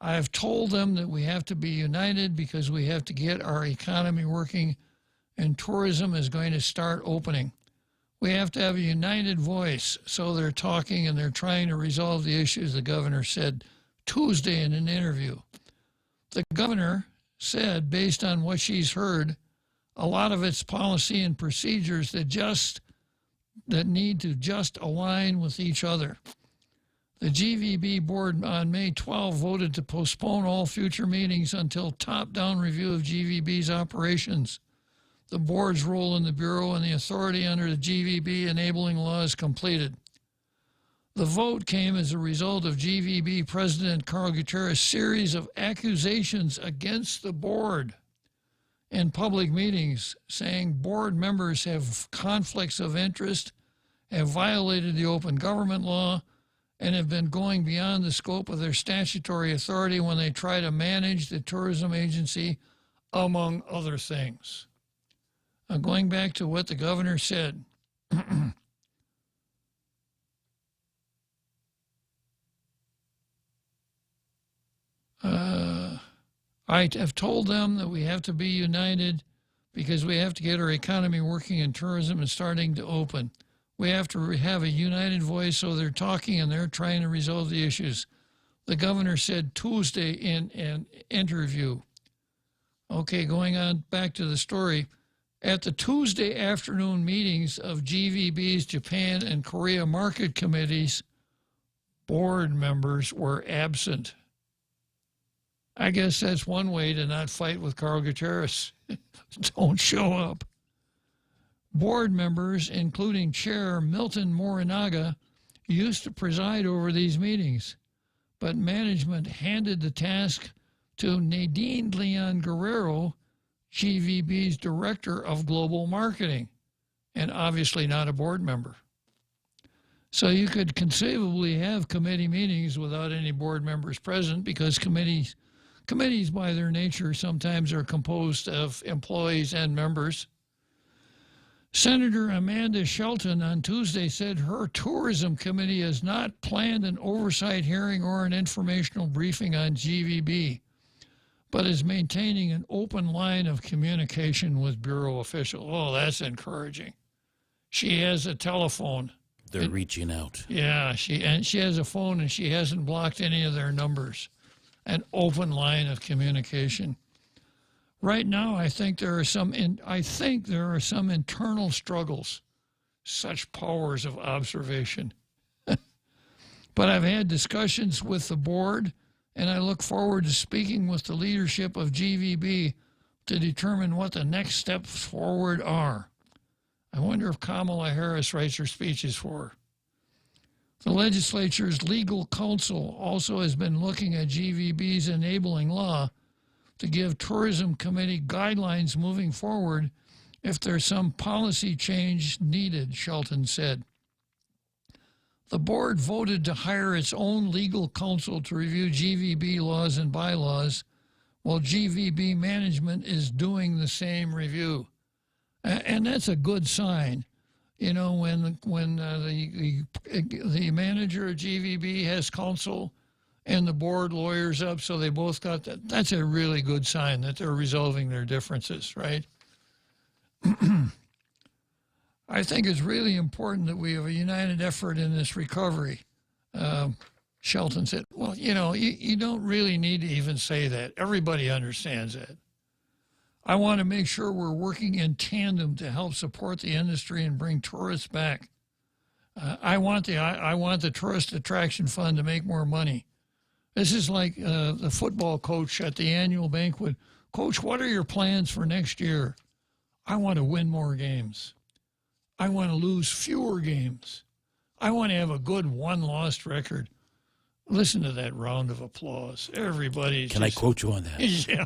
I have told them that we have to be united because we have to get our economy working, and tourism is going to start opening. We have to have a united voice, so they're talking and they're trying to resolve the issues, the governor said Tuesday in an interview. The governor said, based on what she's heard, a lot of its policy and procedures that need to just align with each other. The GVB board on May 12 voted to postpone all future meetings until top-down review of GVB's operations, the board's role in the Bureau, and the authority under the GVB enabling law is completed. The vote came as a result of GVB President Carl Gutierrez' series of accusations against the board in public meetings, saying board members have conflicts of interest, have violated the open government law, and have been going beyond the scope of their statutory authority when they try to manage the tourism agency, among other things. Going back to what the governor said, I have told them that we have to be united because we have to get our economy working and tourism is starting to open. We have to have a united voice, so they're talking and they're trying to resolve the issues. The governor said Tuesday in an interview. Okay, going on back to the story. At the Tuesday afternoon meetings of GVB's Japan and Korea market committees, board members were absent. I guess that's one way to not fight with Carl Gutierrez. Don't show up. Board members, including Chair Milton Morinaga, used to preside over these meetings, but management handed the task to Nadine Leon Guerrero, GVB's Director of Global Marketing, and obviously not a board member. So you could conceivably have committee meetings without any board members present, because committees by their nature sometimes are composed of employees and members. Senator Amanda Shelton on Tuesday said her tourism committee has not planned an oversight hearing or an informational briefing on GVB, but is maintaining an open line of communication with Bureau officials. Oh, that's encouraging. She has a telephone. They're reaching out. Yeah, she has a phone and she hasn't blocked any of their numbers. An open line of communication. Right now, I think there are some internal struggles, such powers of observation. But I've had discussions with the board, and I look forward to speaking with the leadership of GVB to determine what the next steps forward are. I wonder if Kamala Harris writes her speeches for her. The legislature's legal counsel also has been looking at GVB's enabling law to give tourism committee guidelines moving forward if there's some policy change needed, Shelton said. The board voted to hire its own legal counsel to review GVB laws and bylaws, while GVB management is doing the same review. And that's a good sign. You know, when the manager of GVB has counsel and the board lawyers up, so they both got that, that's a really good sign that they're resolving their differences, right? I think it's really important that we have a united effort in this recovery. Shelton said, well, you know, you don't really need to even say that. Everybody understands that. I want to make sure we're working in tandem to help support the industry and bring tourists back. I want the tourist attraction fund to make more money. This is like the football coach at the annual banquet. Coach, what are your plans for next year? I want to win more games. I want to lose fewer games. I want to have a good one-loss record. Listen to that round of applause. Everybody. Can I quote you on that? Yeah.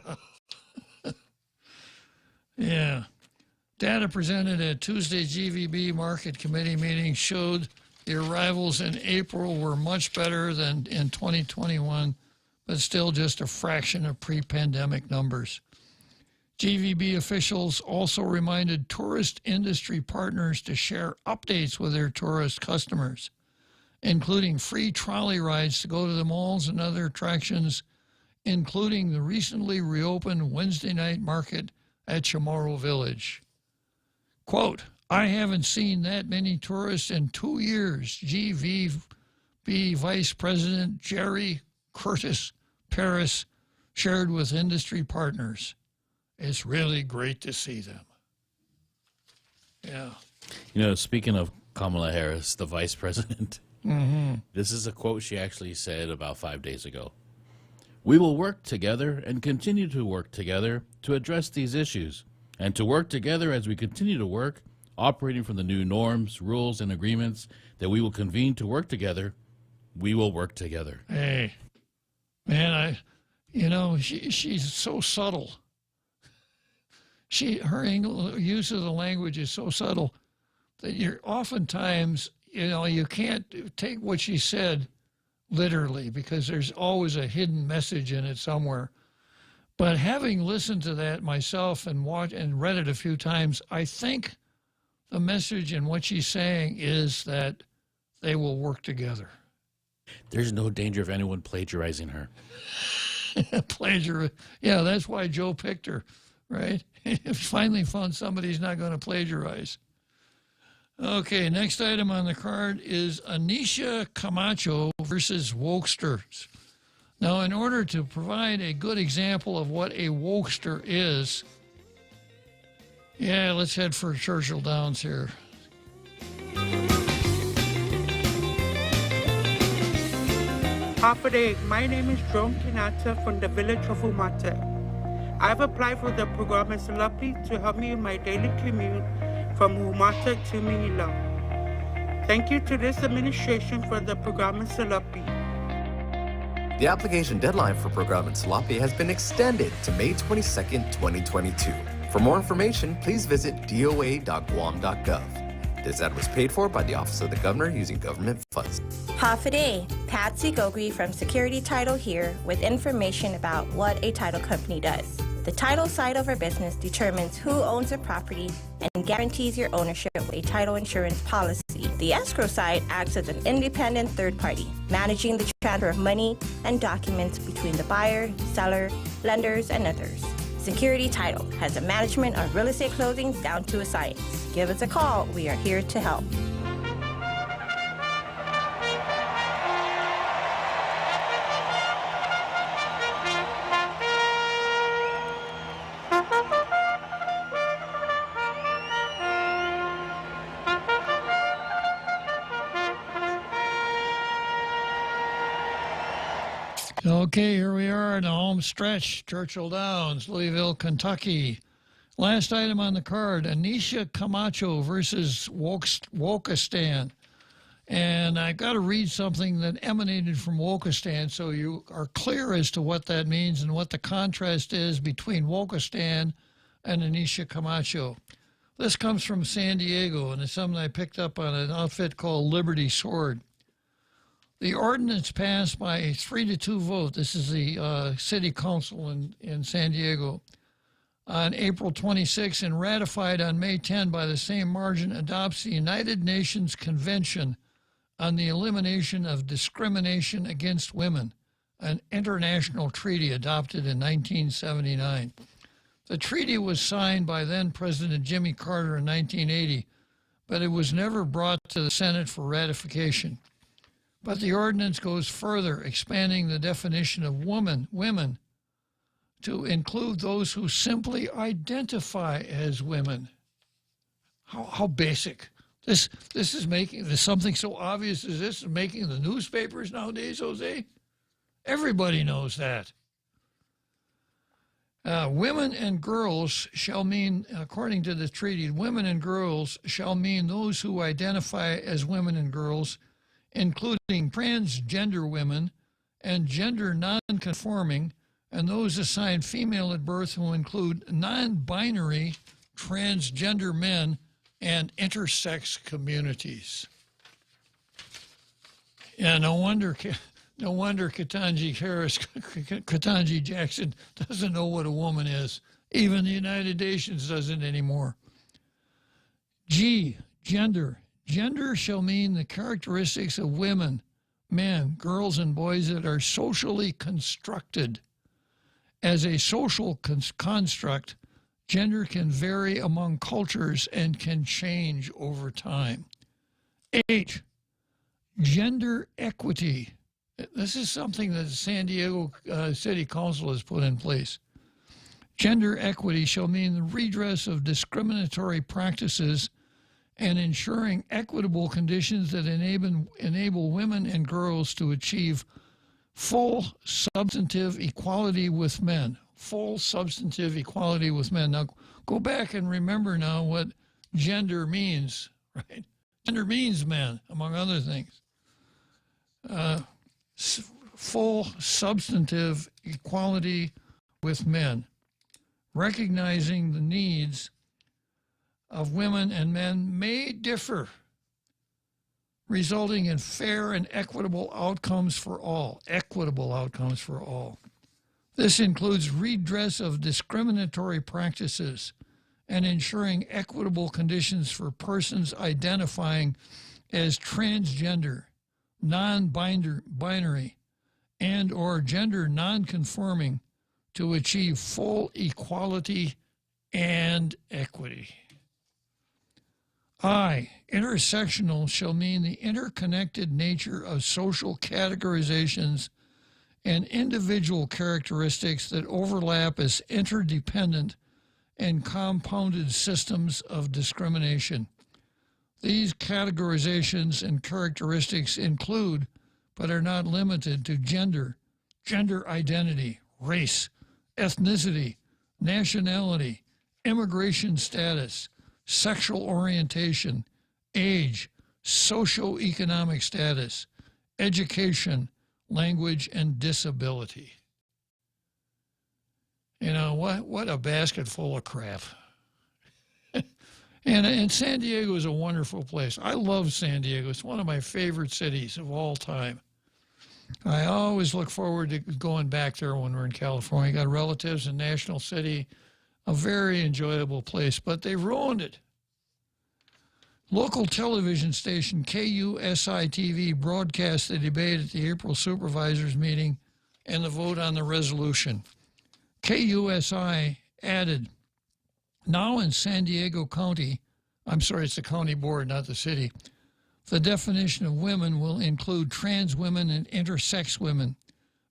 Yeah. Data presented at Tuesday's GVB Market Committee meeting showed the arrivals in April were much better than in 2021, but still just a fraction of pre-pandemic numbers. GVB officials also reminded tourist industry partners to share updates with their tourist customers, including free trolley rides to go to the malls and other attractions including the recently reopened Wednesday night market at Chamorro Village. Quote, I haven't seen that many tourists in 2 years, GVB Vice President Jerry Curtis Paris shared with industry partners. It's really great to see them. Yeah. You know, speaking of Kamala Harris, the vice president, this is a quote she actually said about 5 days ago. We will work together and continue to work together to address these issues, and to work together as we continue to work, operating from the new norms, rules, and agreements that we will convene to work together. We will work together. Hey, man, she's so subtle. Her use of the language is so subtle that you're oftentimes, you can't take what she said literally because there's always a hidden message in it somewhere. But having listened to that myself and watched and read it a few times, I think the message in what she's saying is that they will work together. There's no danger of anyone plagiarizing her. Yeah, that's why Joe picked her, right? He finally found somebody who's not going to plagiarize. Okay, next item on the card is Anisha Camacho versus wokesters. Now, in order to provide a good example of what a wokester is, let's head for Churchill Downs here. Half a day. My name is Joan Kinata from the village of Umata. I've applied for the program as Lucky to help me in my daily commute from Umata to Manila. Thank you to this administration for the program as Lucky. The application deadline for Program Salapi has been extended to May 22nd, 2022. For more information, please visit doa.guam.gov. This ad was paid for by the Office of the Governor using government funds. Half a day. Patsy Gogri from Security Title here with information about what a title company does. The title side of our business determines who owns the property and guarantees your ownership with a title insurance policy. The escrow side acts as an independent third party, managing the transfer of money and documents between the buyer, seller, lenders, and others. Security Title has a management of real estate closings down to a science. Give us a call. We are here to help. Okay, here we are in the home stretch, Churchill Downs, Louisville, Kentucky. Last item on the card, Anisha Camacho versus Wokistan. And I've got to read something that emanated from Wokistan so you are clear as to what that means and what the contrast is between Wokistan and Anisha Camacho. This comes from San Diego, and it's something I picked up on an outfit called Liberty Sword. The ordinance passed by a 3-2 vote, this is the city council in San Diego, on April 26 and ratified on May 10 by the same margin, adopts the United Nations Convention on the Elimination of Discrimination Against Women, an international treaty adopted in 1979. The treaty was signed by then President Jimmy Carter in 1980, but it was never brought to the Senate for ratification. But the ordinance goes further, expanding the definition of women to include those who simply identify as women. How basic. This is making, there's something so obvious as this is making the newspapers nowadays, Jose. Everybody knows that. Women and girls shall mean, according to the treaty, women and girls shall mean those who identify as women and girls, including transgender women and gender non-conforming, and those assigned female at birth who include non-binary transgender men and intersex communities. Yeah, no wonder Ketanji Jackson doesn't know what a woman is. Even the United Nations doesn't anymore. G, gender. Gender shall mean the characteristics of women, men, girls, and boys that are socially constructed As a social construct, gender can vary among cultures and can change over time. 8, gender equity. This is something that the San Diego City Council has put in place. Gender equity shall mean the redress of discriminatory practices and ensuring equitable conditions that enable women and girls to achieve full substantive equality with men. Full substantive equality with men. Now, go back and remember now what gender means, right? Gender means men, among other things. Full substantive equality with men, recognizing the needs of women and men may differ, resulting in fair and equitable outcomes for all. Equitable outcomes for all. This includes redress of discriminatory practices and ensuring equitable conditions for persons identifying as transgender, non-binary, and or gender non-conforming to achieve full equality and equity. I, intersectional, shall mean the interconnected nature of social categorizations and individual characteristics that overlap as interdependent and compounded systems of discrimination. These categorizations and characteristics include, but are not limited to gender, gender identity, race, ethnicity, nationality, immigration status, sexual orientation, age, socioeconomic status, education, language, and disability. You know, what a basket full of crap. And San Diego is a wonderful place. I love San Diego. It's one of my favorite cities of all time. I always look forward to going back there when we're in California. Got relatives in National City, a very enjoyable place, but they ruined it. Local television station KUSI-TV broadcast the debate at the April supervisors meeting and the vote on the resolution. KUSI added, now in San Diego County, I'm sorry, it's the county board, not the city, the definition of women will include trans women and intersex women,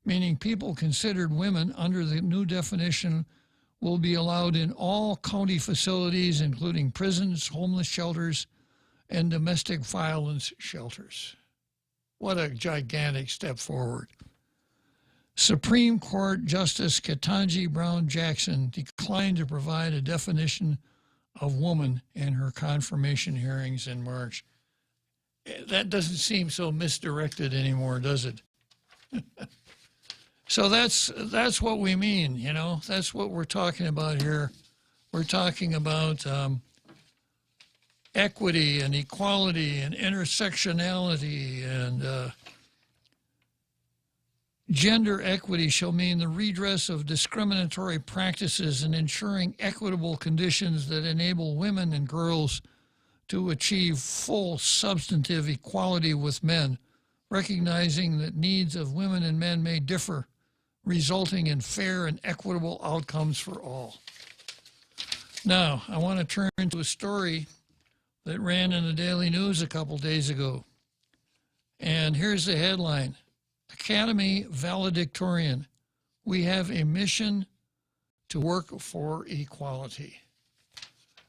meaning people considered women under the new definition will be allowed in all county facilities, including prisons, homeless shelters, and domestic violence shelters. What a gigantic step forward. Supreme Court Justice Ketanji Brown Jackson declined to provide a definition of woman in her confirmation hearings in March. That doesn't seem so misdirected anymore, does it? So that's what we mean, you know. That's what we're talking about here. We're talking about equity and equality and intersectionality, and gender equity shall mean the redress of discriminatory practices and ensuring equitable conditions that enable women and girls to achieve full substantive equality with men, recognizing that needs of women and men may differ, resulting in fair and equitable outcomes for all. Now, I want to turn to a story that ran in the Daily News a couple days ago. And here's the headline: Academy Valedictorian, we have a mission to work for equality.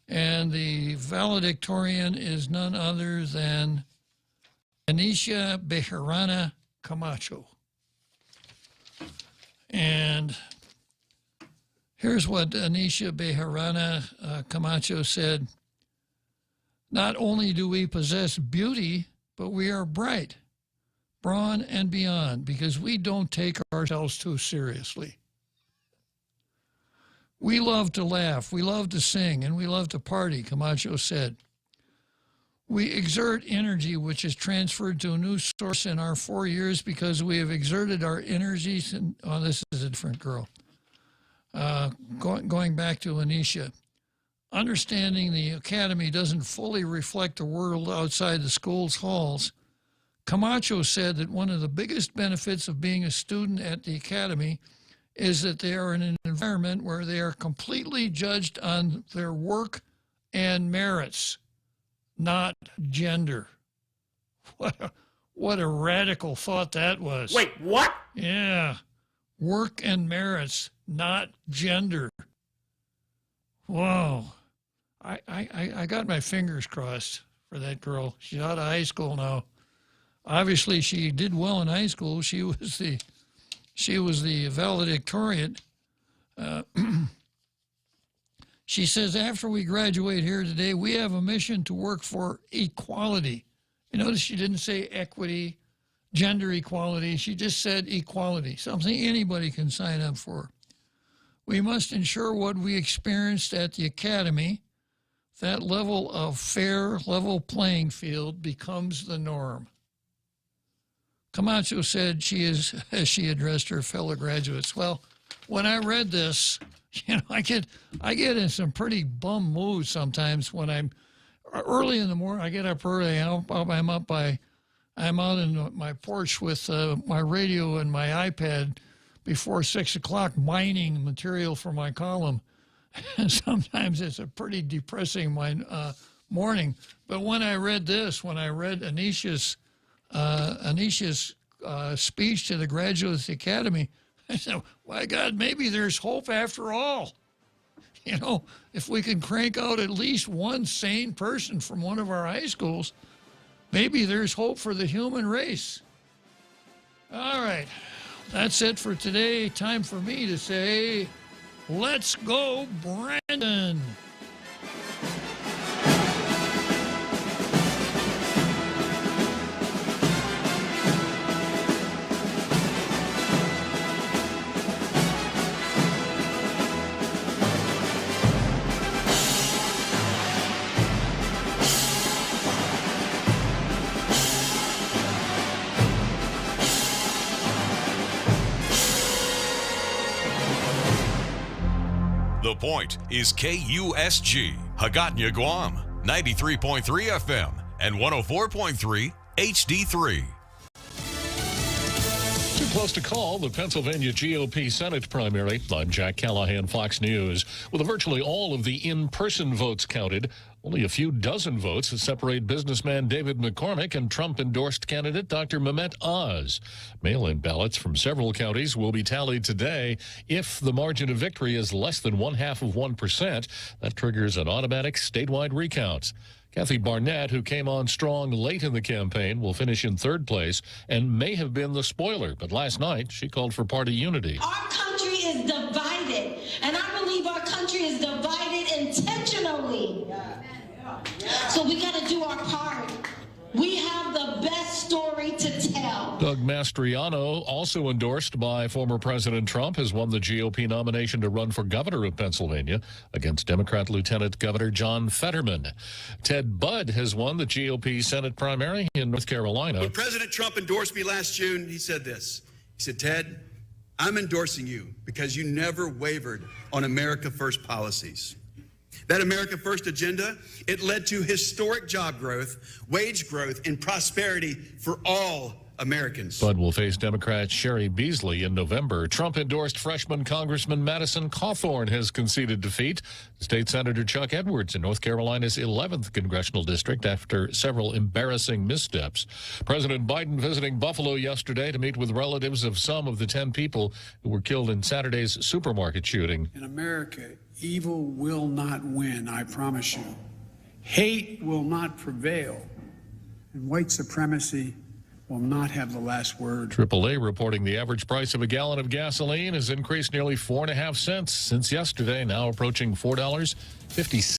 And the valedictorian is none other than Anisha Bejarana Camacho. And here's what Anisha Bejarana Camacho said: not only do we possess beauty, but we are bright, brawn, and beyond, because we don't take ourselves too seriously. We love to laugh, we love to sing, and we love to party, Camacho said. We exert energy which is transferred to a new source in our 4 years because we have exerted our energies. Oh, this is a different girl. Going back to Anisha. Understanding the academy doesn't fully reflect the world outside the school's halls, Camacho said that one of the biggest benefits of being a student at the academy is that they are in an environment where they are completely judged on their work and merits, not gender. What a radical thought that was. Wait, what? Yeah. Work and merits, not gender. Whoa. I got my fingers crossed for that girl. She's out of high school now. Obviously, she did well in high school. She was the valedictorian. She says, after we graduate here today, we have a mission to work for equality. You notice she didn't say equity, gender equality. She just said equality, something anybody can sign up for. We must ensure what we experienced at the academy, that level of fair, level playing field becomes the norm. Camacho said as she addressed her fellow graduates. Well, when I read this, I get in some pretty bum moods sometimes when I'm early in the morning. I get up early. I'm out in my porch with my radio and my iPad before 6 o'clock mining material for my column. And sometimes it's a pretty depressing morning. But when I read this, when I read Anisha's speech to the Graduates Academy, I said, my God, maybe there's hope after all. If we can crank out at least one sane person from one of our high schools, maybe there's hope for the human race. All right, that's it for today. Time for me to say, let's go, Brandon. The Point is KUSG, Hagåtña, Guam, 93.3 FM and 104.3 HD3. Too close to call the Pennsylvania GOP Senate primary. I'm Jack Callahan, Fox News. With virtually all of the in-person votes counted, only a few dozen votes separate businessman David McCormick and Trump-endorsed candidate Dr. Mehmet Oz. Mail-in ballots from several counties will be tallied today. If the margin of victory is less than 0.5%, that triggers an automatic statewide recount. Kathy Barnett, who came on strong late in the campaign, will finish in third place and may have been the spoiler. But last night, she called for party unity. Our country is divided, and I believe our country is divided intentionally. So we got to do our part. We have the best story to tell. Doug Mastriano, also endorsed by former President Trump, has won the GOP nomination to run for governor of Pennsylvania against Democrat Lieutenant Governor John Fetterman. Ted Budd has won the GOP Senate primary in North Carolina. When President Trump endorsed me last June, he said this. He said, Ted, I'm endorsing you because you never wavered on America First policies. That America First agenda, it led to historic job growth, wage growth, and prosperity for all Americans. Budd will face Democrat Sherry Beasley in November. Trump-endorsed freshman Congressman Madison Cawthorn has conceded defeat. State Senator Chuck Edwards in North Carolina's 11th congressional district after several embarrassing missteps. President Biden visiting Buffalo yesterday to meet with relatives of some of the 10 people who were killed in Saturday's supermarket shooting. In America, evil will not win, I promise you. Hate will not prevail, and white supremacy will not have the last word. AAA reporting the average price of a gallon of gasoline has increased nearly 4.5 cents since yesterday, now approaching $4.50.